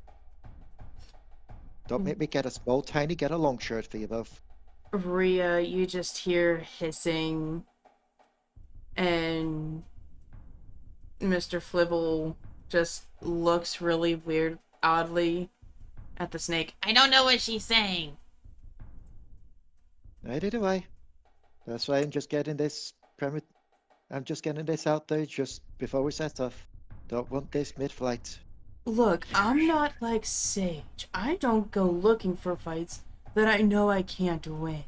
Don't make me get a small, tiny, get a long shirt for you both. Rhea, you just hear hissing, and Mr. Flibble just looks really weird, oddly, at the snake. I don't know what she's saying. Neither do I. That's why I'm just getting this I'm just getting this out there just before we set off. Don't want this mid-flight. Look, I'm Kyrish. not like Sage. I don't go looking for fights that I know I can't win.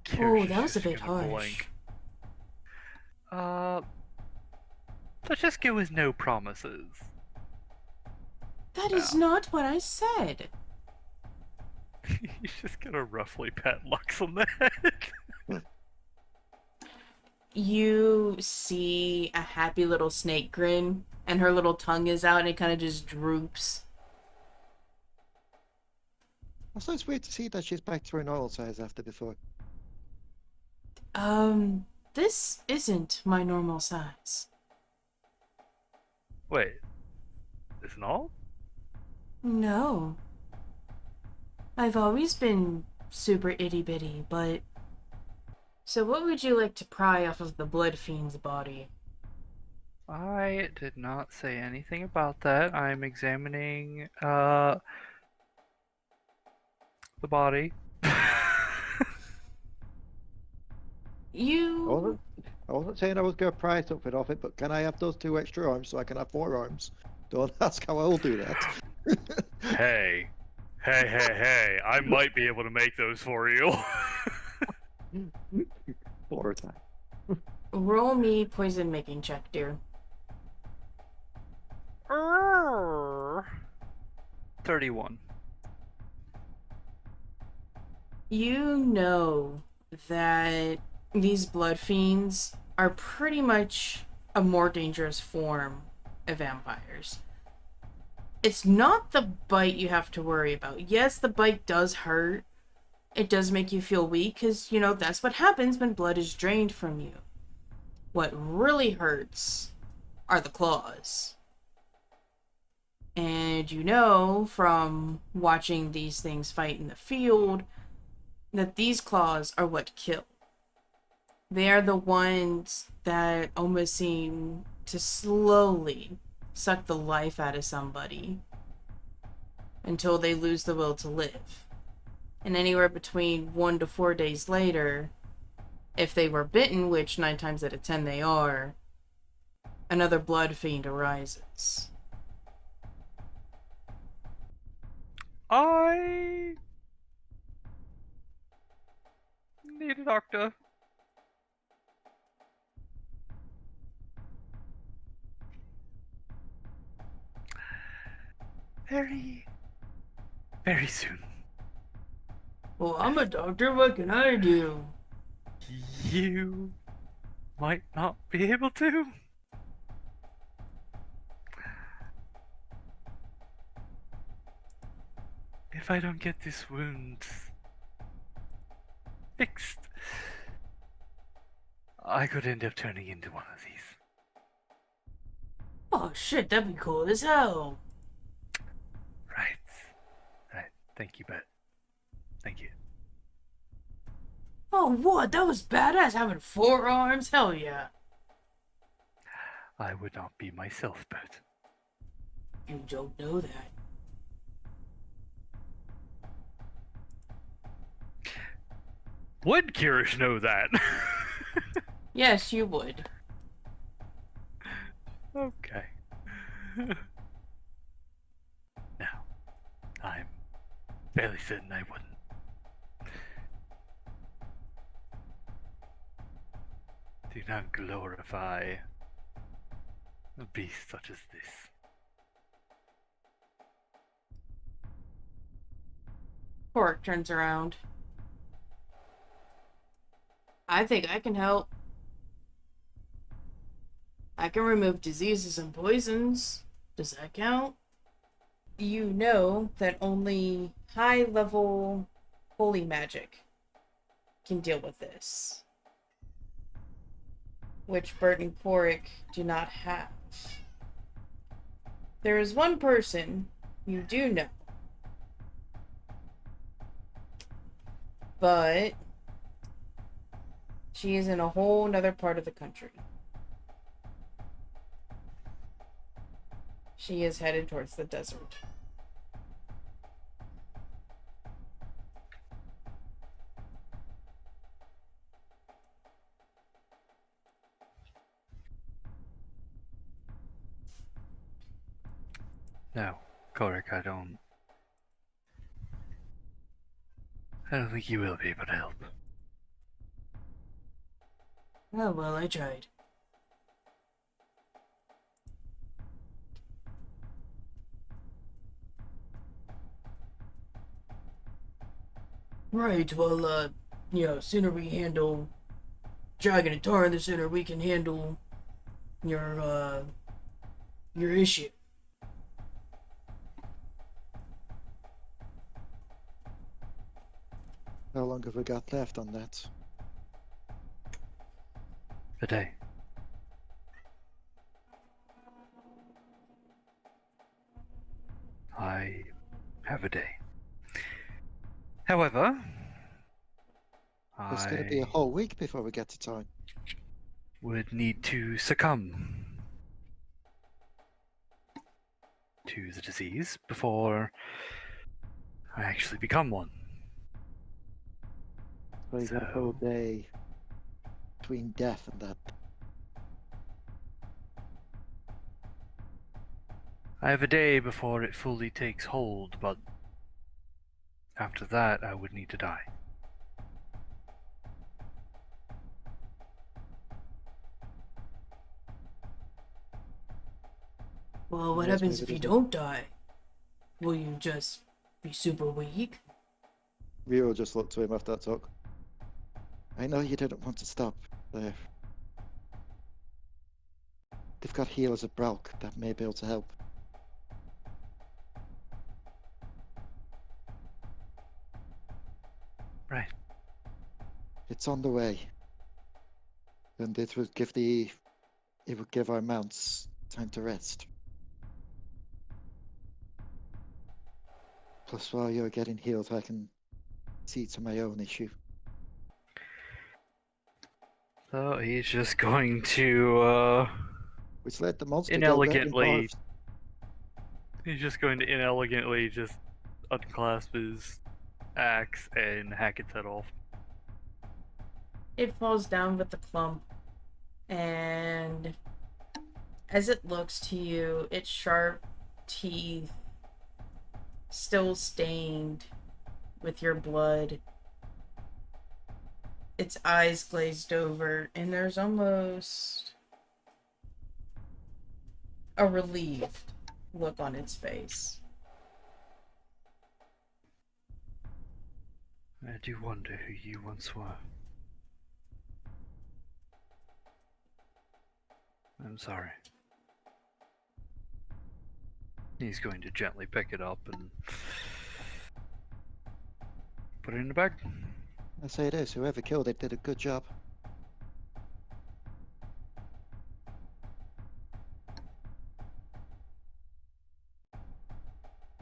Kyrish Oh, is that was a just bit gonna harsh. blink. Let's just go with no promises. That is No. not what I said. He's just gonna roughly pat Lux on the head. You see a happy little snake grin, and her little tongue is out, and it kind of just droops. Also, it's weird to see that she's back to her normal size after before. This isn't my normal size. Wait. Isn't all? No. I've always been super itty-bitty, but... So what would you like to pry off of the Blood Fiend's body? I did not say anything about that. I'm examining, the body. You... I wasn't saying I was going to pry something off it, but can I have those 2 extra arms so I can have 4 arms? Don't ask how I'll do that. Hey. Hey. I might be able to make those for you. 4 times. Roll me poison making check, dear. 31. You know that these blood fiends are pretty much a more dangerous form of vampires. It's not the bite you have to worry about. Yes, the bite does hurt. It does make you feel weak, because, that's what happens when blood is drained from you. What really hurts are the claws. And from watching these things fight in the field, that these claws are what kill. They are the ones that almost seem to slowly suck the life out of somebody until they lose the will to live. And anywhere between 1 to 4 days later, if they were bitten, which 9 times out of 10 they are, another blood fiend arises. I need a doctor. Very, very soon. Well, I'm a doctor, what can I do? You might not be able to. If I don't get this wound fixed, I could end up turning into one of these. Oh shit, that'd be cool as hell. Right. Thank you, Bet. Thank you. Oh, what? That was badass, having 4 arms? Hell yeah. I would not be myself, Bet. You don't know that. Would Kyrish know that? Yes, you would. Okay. No, I'm fairly certain I wouldn't. Do not glorify a beast such as this. Pork turns around. I think I can help. I can remove diseases and poisons. Does that count? You know that only high-level holy magic can deal with this, which Bert and Korik do not have. There is one person you do know, but she is in a whole nother part of the country. She is headed towards the desert. No, Korik, I don't think you will be able to help. Oh, well, I tried. Right, well, sooner we handle Dragon and Tarn, the sooner we can handle your issue. How long have we got left on that? A day. I have a day. However, It's going to be a I whole week before we get to time. would need to succumb to the disease before I actually become one. So you got a whole So- day between death and that. I have a day before it fully takes hold, but after that, I would need to die. Well, what Yes, happens maybe if you there's a- don't die? Will you just be super weak? Rhea just looked to him after that talk. I know you didn't want to stop there. They've got healers at Bralk that may be able to help. Right. It's on the way. And it would give our mounts time to rest. Plus while you're getting healed I can see to my own issue. So he's just going to Which let the monster go inelegantly. He's just going to inelegantly just unclasp his axe and hack its head off. It falls down with the clump, and as it looks to you, its sharp teeth still stained with your blood. Its eyes glazed over, and there's almost a relieved look on its face. I do wonder who you once were. I'm sorry. He's going to gently pick it up and put it in the bag. I say it is, whoever killed it did a good job.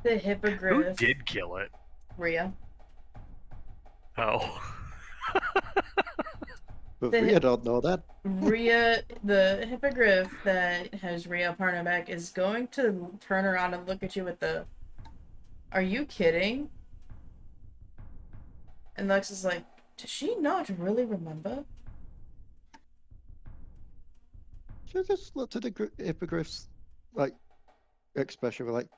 The Who hippogriff, did kill it? Rhea. Oh. But The- Rhea don't know that. Rhea, the hippogriff that has Rhea Parnabeck is going to turn around and look at you with the, "Are you kidding?" And Lex is like, "Does she not really remember?" She just looked at the hippogriff's like expression like,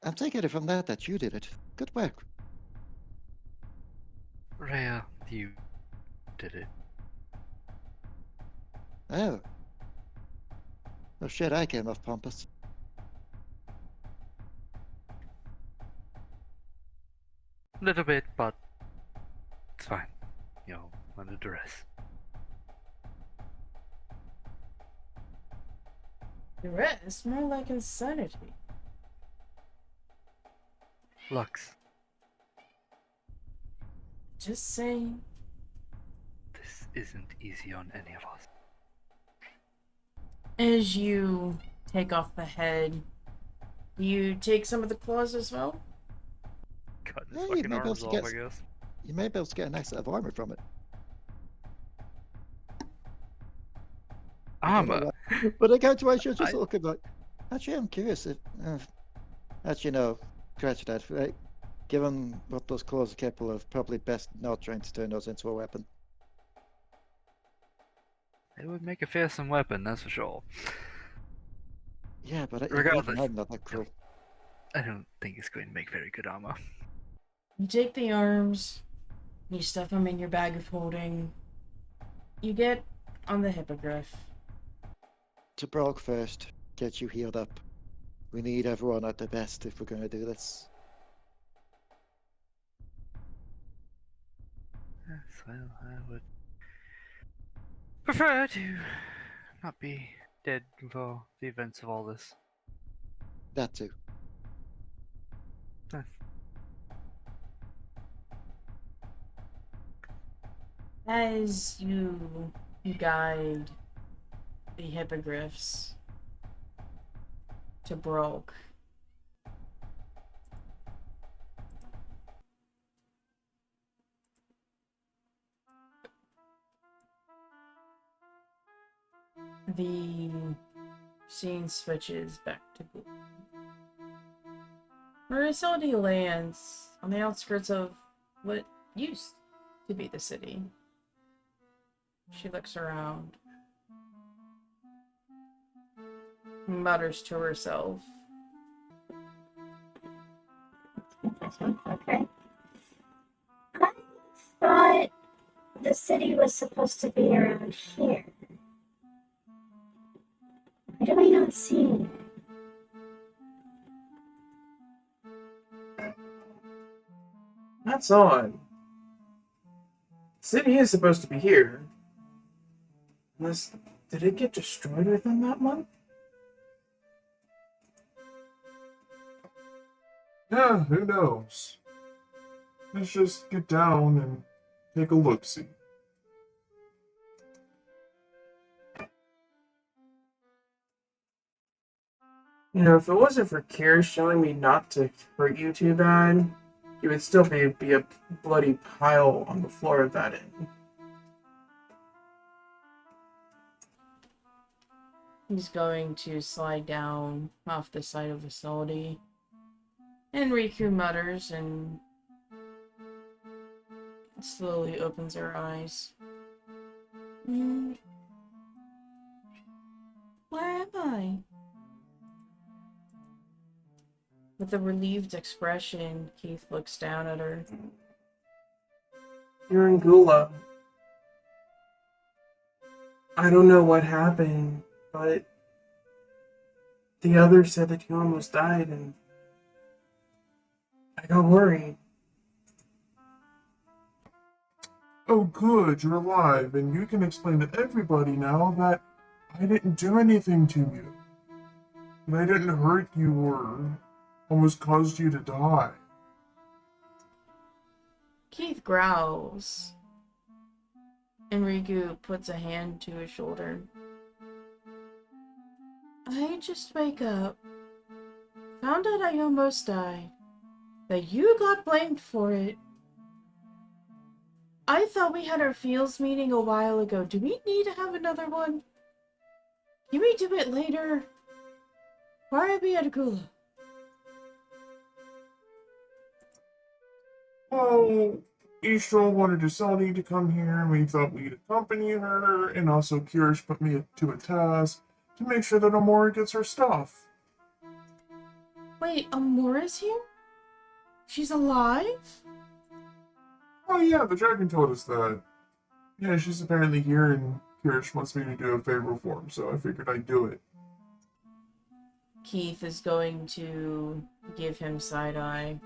I'm taking it from that you did it. Good work. Rhea, you did it. Oh. No shit, I came off pompous. Little bit, but it's fine. You know, under duress. The rest, more like insanity. Lux, Just saying. this isn't easy on any of us. As you take off the head, you take some of the claws as well? Cutting Yeah, his you fucking may be able arms to off, get I guess. you may be able to get a nice set of armor from it. I don't know Armor? why. But I can't why you're just I- looking like. Actually, I'm curious if, actually, no, scratch that. Right? Given what those claws are capable of, probably best not trying to turn those into a weapon. It would make a fearsome weapon, that's for sure. Yeah, but Regardless. even I'm not that cruel. I don't think it's going to make very good armor. You take the arms, you stuff them in your bag of holding. You get on the hippogriff. To Brock first, get you healed up. We need everyone at their best if we're going to do this. Yes, well, I would prefer to not be dead for the events of all this. That too. Huh. As you guide the hippogriffs to Broke, the scene switches back to blue. Maricelde lands on the outskirts of what used to be the city. She looks around, mutters to herself. Okay. I thought the city was supposed to be around here. Why do I not see it? That's odd. The city is supposed to be here. Unless, did it get destroyed within that month? Yeah, who knows? Let's just get down and take a look-see. You know, if it wasn't for Kyrish telling me not to hurt you too bad, you would still be a bloody pile on the floor of that inn. He's going to slide down off the side of the facility. And Riku mutters and slowly opens her eyes. Where am I? With a relieved expression, Keith looks down at her. You're in Gula. I don't know what happened, but the others said that you almost died, and I got worried. Oh good, you're alive, and you can explain to everybody now that I didn't do anything to you. And I didn't hurt you or almost caused you to die. Keith growls. And Riku puts a hand to his shoulder. I just wake up. Found out I almost died. That you got blamed for it. I thought we had our fields meeting a while ago. Do we need to have another one? Can we do it later? Why are we at Gula? Oh, Istrol wanted Isolde to come here, and we thought we'd accompany her, and also Kyrish put me to a task to make sure that Amora gets her stuff. Wait, Amora's here? She's alive? Oh yeah, the dragon told us that. Yeah, she's apparently here, and Kyrish wants me to do a favor for him, so I figured I'd do it. Keith is going to give him side-eye.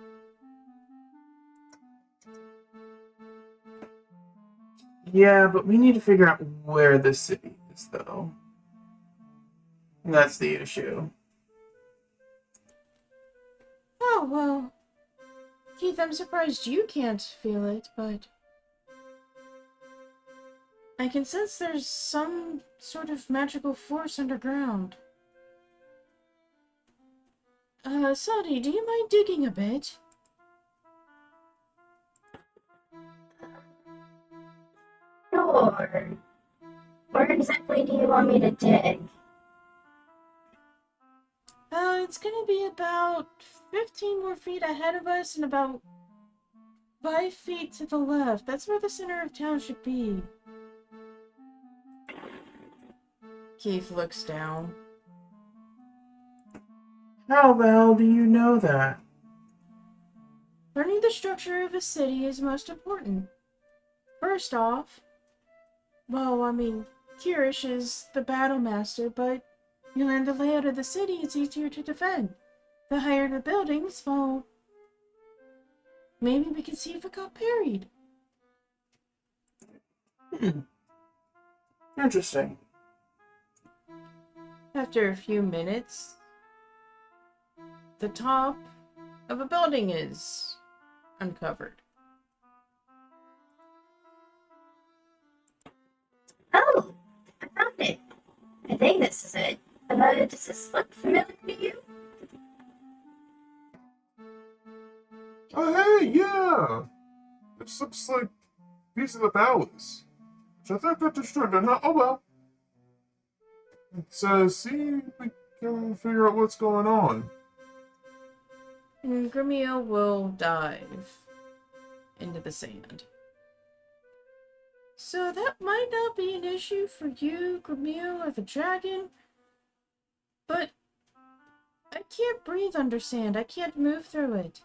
Yeah, but we need to figure out where the city is, though. That's the issue. Oh, well. Keith, I'm surprised you can't feel it, but I can sense there's some sort of magical force underground. Sadi, do you mind digging a bit? Sure. Where exactly do you want me to dig? It's gonna be about 15 more feet ahead of us and about 5 feet to the left. That's where the center of town should be. Keith looks down. How the hell do you know that? Learning the structure of a city is most important. First off, Kyrish is the battle master, but you learn the layout of the city, it's easier to defend. The higher the buildings, well, maybe we can see if it got parried. Interesting. After a few minutes, the top of a building is uncovered. Oh, I found it. I think this is it. Does this look familiar to you? Oh, hey, yeah! This looks like a piece of the palace. Which I think got destroyed, and oh well. Let's see if we can figure out what's going on. And Grimiel will dive into the sand. So that might not be an issue for you, Grimiel, or the dragon. But I can't breathe under sand. I can't move through it.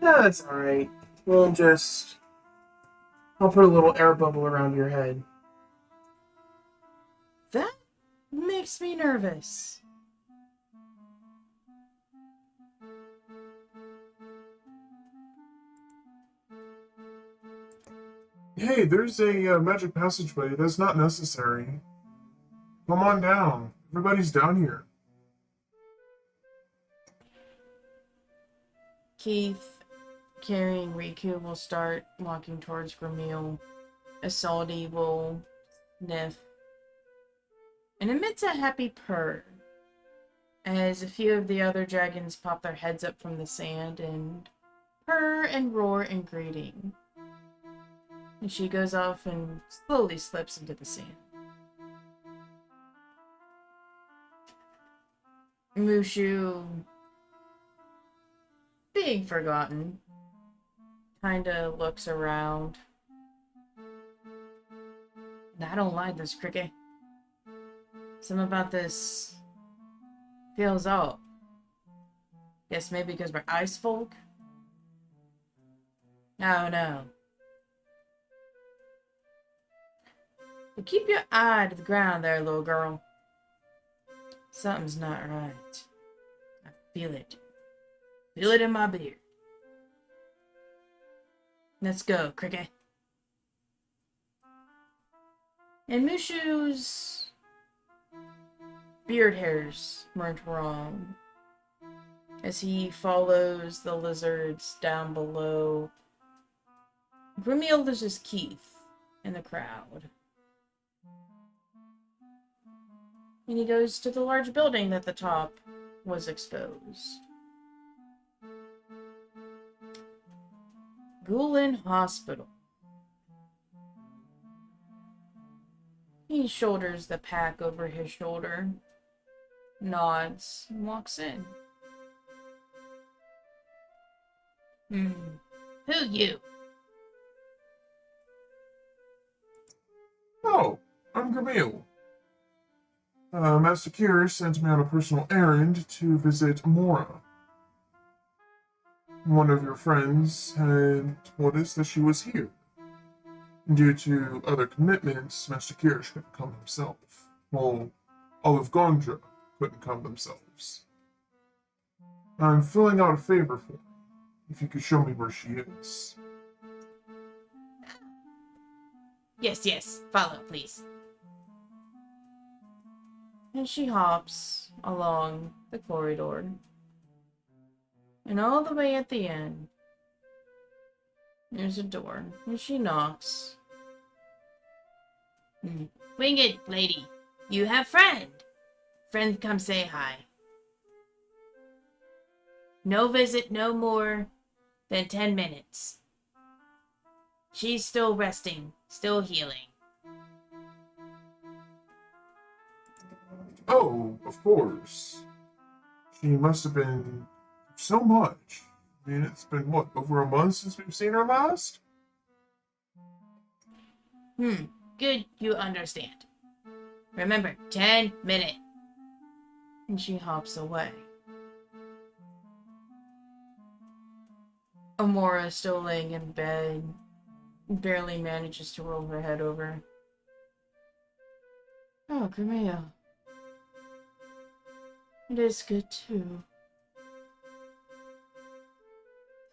Yeah, that's alright. I'll put a little air bubble around your head. That makes me nervous. Hey, there's a magic passageway. That's not necessary. Come on down. Everybody's down here. Keith, carrying Riku, will start walking towards Grimiel. Isolde will sniff and emits a happy purr as a few of the other dragons pop their heads up from the sand and purr and roar in greeting. And she goes off and slowly slips into the sand. Mushu, being forgotten, kinda looks around. I don't like this, Cricket. Something about this feels off. Guess maybe because we're ice folk? Oh no. But keep your eye to the ground there, little girl. Something's not right. I feel it. Feel it in my beard. Let's go, Cricket. And Mushu's beard hairs weren't wrong as he follows the lizards down below. Grimiel loses Keith in the crowd. And he goes to the large building that the top was exposed. Gulen Hospital. He shoulders the pack over his shoulder, nods, and walks in. Who you? Oh, I'm Gamil. Master Kyrish sent me on a personal errand to visit Mora. One of your friends had told us that she was here. Due to other commitments, Master Kyrish couldn't come himself. Well, all of Gondra couldn't come themselves. I'm filling out a favor for her, if you could show me where she is. Yes, yes. Follow, please. And she hops along the corridor. And all the way at the end, there's a door. And she knocks. Wing it, lady. You have friend. Friend, come say hi. No visit, no more than 10 minutes. She's still resting, still healing. Oh, of course. She must have been so much. I mean, it's been, what, over a month since we've seen her last? Good, you understand. Remember, 10 minutes. And she hops away. Amora is still laying in bed, barely manages to roll her head over. Oh, Grimea. It is good too.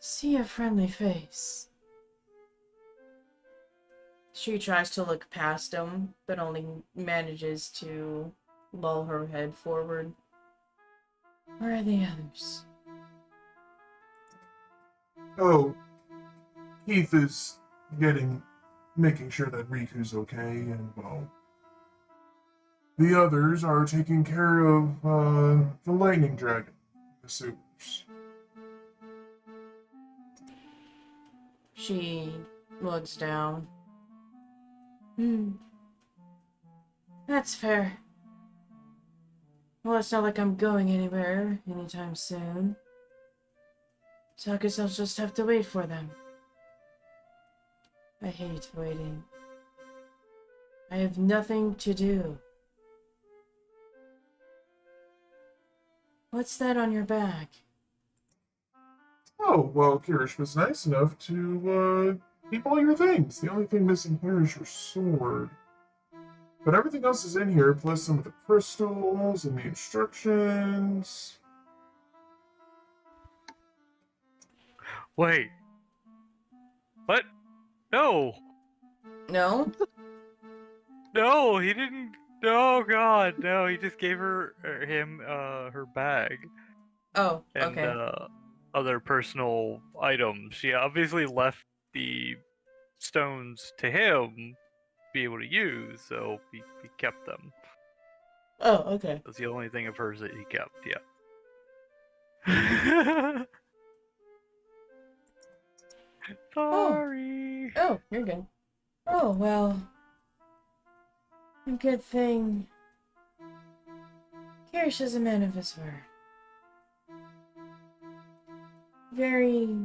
See a friendly face. She tries to look past him, but only manages to lull her head forward. Where are the others? Oh, Keith is making sure that Riku's okay, and, well, the others are taking care of, the lightning dragon, the sewers. She looks down. That's fair. Well, it's not like I'm going anywhere anytime soon. So I guess I'll just have to wait for them. I hate waiting. I have nothing to do. What's that on your back? Oh, well, Kyrish was nice enough to, keep all your things. The only thing missing here is your sword. But everything else is in here, plus some of the crystals and the instructions. Wait. What? No! No? No, he didn't. Oh god, no, he just gave her bag Oh, and okay. other personal items. She obviously left the stones to him to be able to use, so he kept them. Oh, okay. That's the only thing of hers that he kept, yeah. Sorry. Oh, you're good. Oh, well. A good thing. Kyrish is a man of his word. Very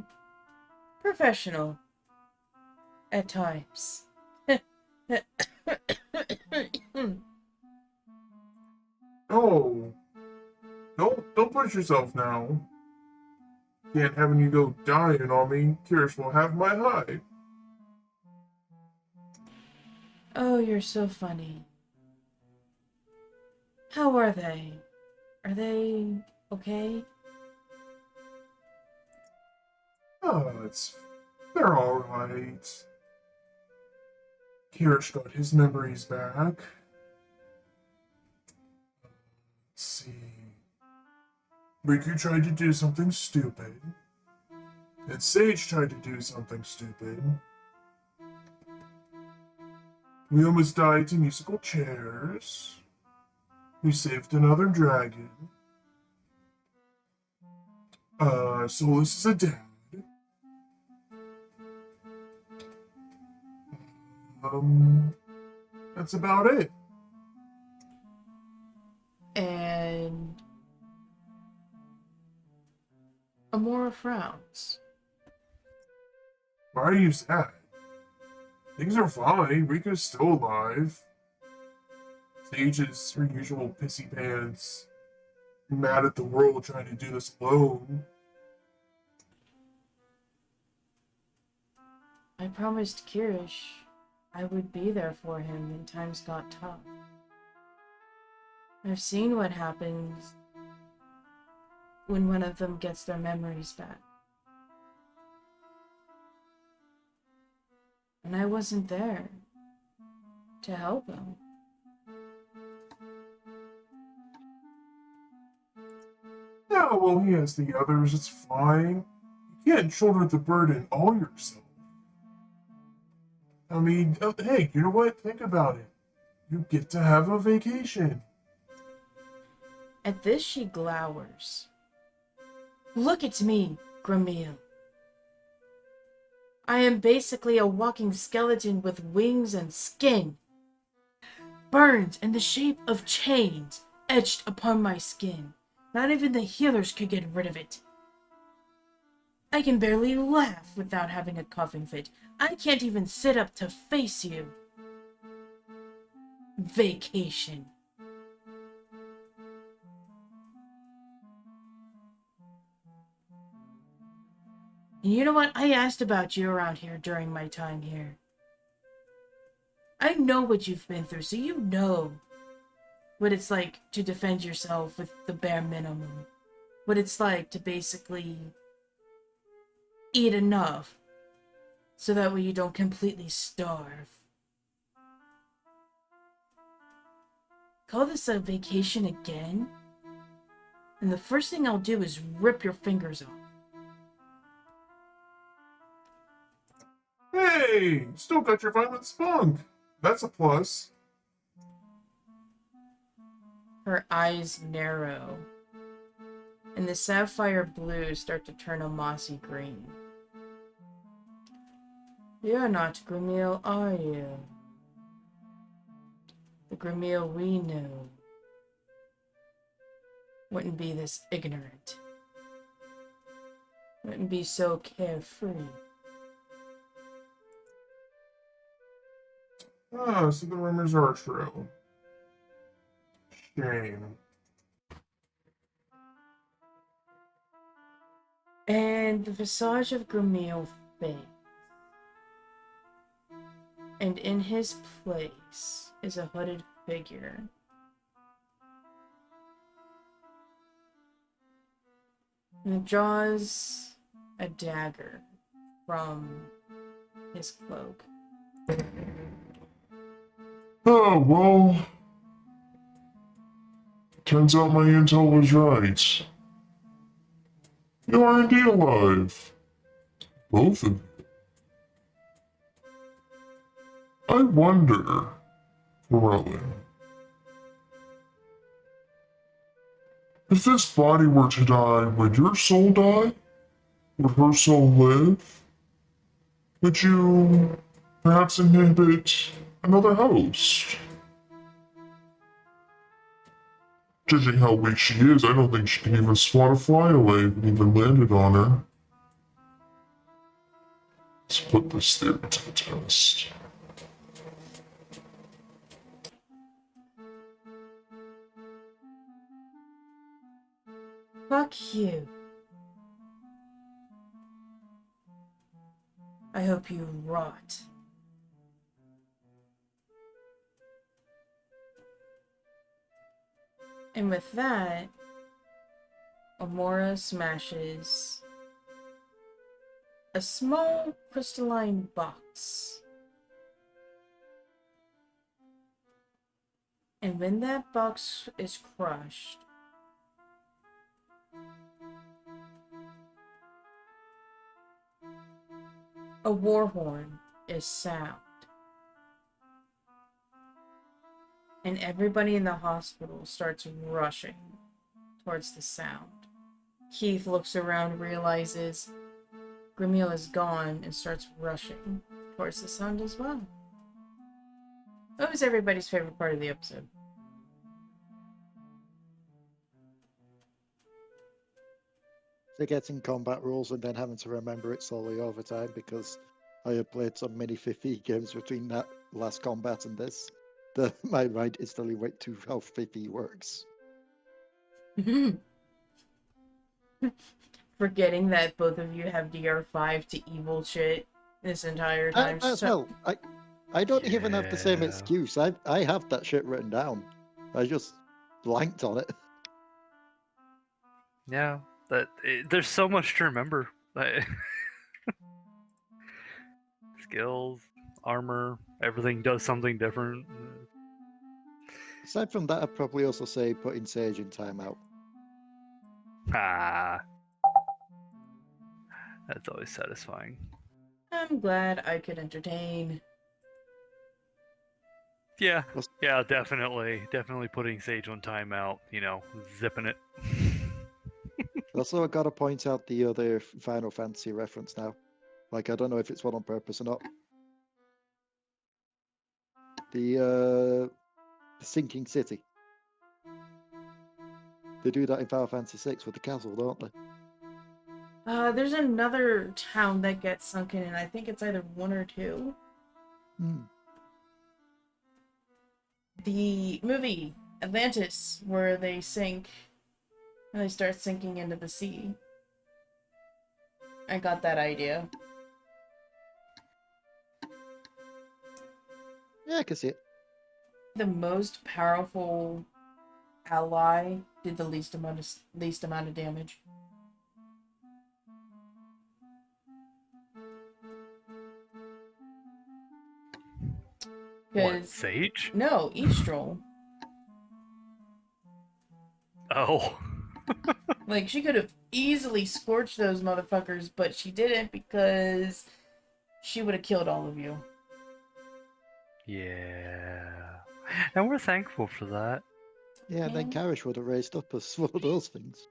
professional at times. Oh, don't push yourself now. Can't have you go dying on me. Kyrish will have my hide. Oh, you're so funny. How are they? Are they okay? Oh, they're alright. Kyrish got his memories back. Let's see. Riku tried to do something stupid. And Sage tried to do something stupid. We almost died to musical chairs. We saved another dragon. Solus is a dad. That's about it. And Amora frowns. Why are you sad? Things are fine. Riku's still alive. Sage is her usual pissy pants. Mad at the world trying to do this alone. I promised Kyrish I would be there for him when times got tough. I've seen what happens when one of them gets their memories back. And I wasn't there. to help him. Yeah, well, he has the others. It's fine. You can't shoulder the burden all yourself. I mean, hey, you know what? Think about it. You get to have a vacation. At this, she glowers. Look at me, Gremille. I am basically a walking skeleton with wings and skin. Burns in the shape of chains etched upon my skin. Not even the healers could get rid of it. I can barely laugh without having a coughing fit. I can't even sit up to face you. Vacation. And you know what? I asked about you around here during my time here. I know what you've been through, so you know what it's like to defend yourself with the bare minimum. What it's like to basically eat enough so that way you don't completely starve. Call this a vacation again? And the first thing I'll do is rip your fingers off. Hey, still got your violent spunk. That's a plus. Her eyes narrow, and the sapphire blues start to turn a mossy green. You're not Gremille, are you? The Gremille we know wouldn't be this ignorant. Wouldn't be so carefree. Ah, so the rumors are true. Shame. And the visage of Gremille fades. And in his place is a hooded figure. And it draws a dagger from his cloak. Oh, well. Turns out my intel was right. You are indeed alive. Both of you. I wonder, Rowan, if this body were to die, would your soul die? Would her soul live? Would you perhaps inhabit another host? Judging how weak she is, I don't think she can even swat a fly away if it even landed on her. Let's put this theory to the test. Fuck you. I hope you rot. And with that, Amora smashes a small crystalline box. And when that box is crushed, a war horn is sound. And everybody in the hospital starts rushing towards the sound. Keith looks around, realizes Gremille is gone, and starts rushing towards the sound as well. What was everybody's favorite part of the episode? Forgetting combat rules and then having to remember it slowly over time because I have played so many 50 games between that last combat and this that my mind instantly went to how 50 works. Forgetting that both of you have DR5 to evil shit this entire time. As hell, I don't even have the same Yeah. excuse. I have that shit written down. I just blanked on it. Yeah, there's so much to remember. Skills, armor. Everything does something different. Aside from that, I'd probably also say putting Sage in timeout. Ah, that's always satisfying. I'm glad I could entertain. Yeah, Plus- yeah, definitely putting Sage on timeout. Zipping it. Also, I gotta point out the other Final Fantasy reference now. Like, I don't know if it's one on purpose or not. The sinking city. They do that in Final Fantasy VI with the castle, don't they? There's another town that gets sunken in. I think it's either 1 or 2. Hmm. The movie Atlantis, where they sink, and they start sinking into the sea. I got that idea. Yeah, I can see it. The most powerful ally did the least amount of damage. What, 'Cause- Sage? No, Istrol. Oh. Like, she could have easily scorched those motherfuckers, but she didn't because she would have killed all of you. Yeah. And we're thankful for that. Yeah, and then Yeah. Kyrish would have raised up as one of those things.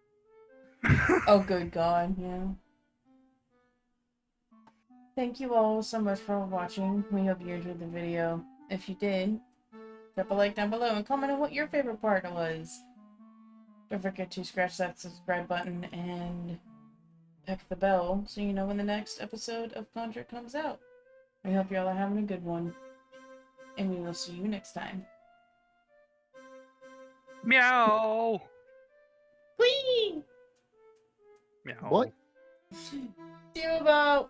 Oh, good God, yeah. Thank you all so much for watching. We hope you enjoyed the video. If you did, drop a like down below and comment on what your favorite part was. Don't forget to scratch that subscribe button and peck the bell so you know when the next episode of Conjure comes out. I hope you all are having a good one. And we will see you next time. Meow. Whee! Meow. What? DMobo!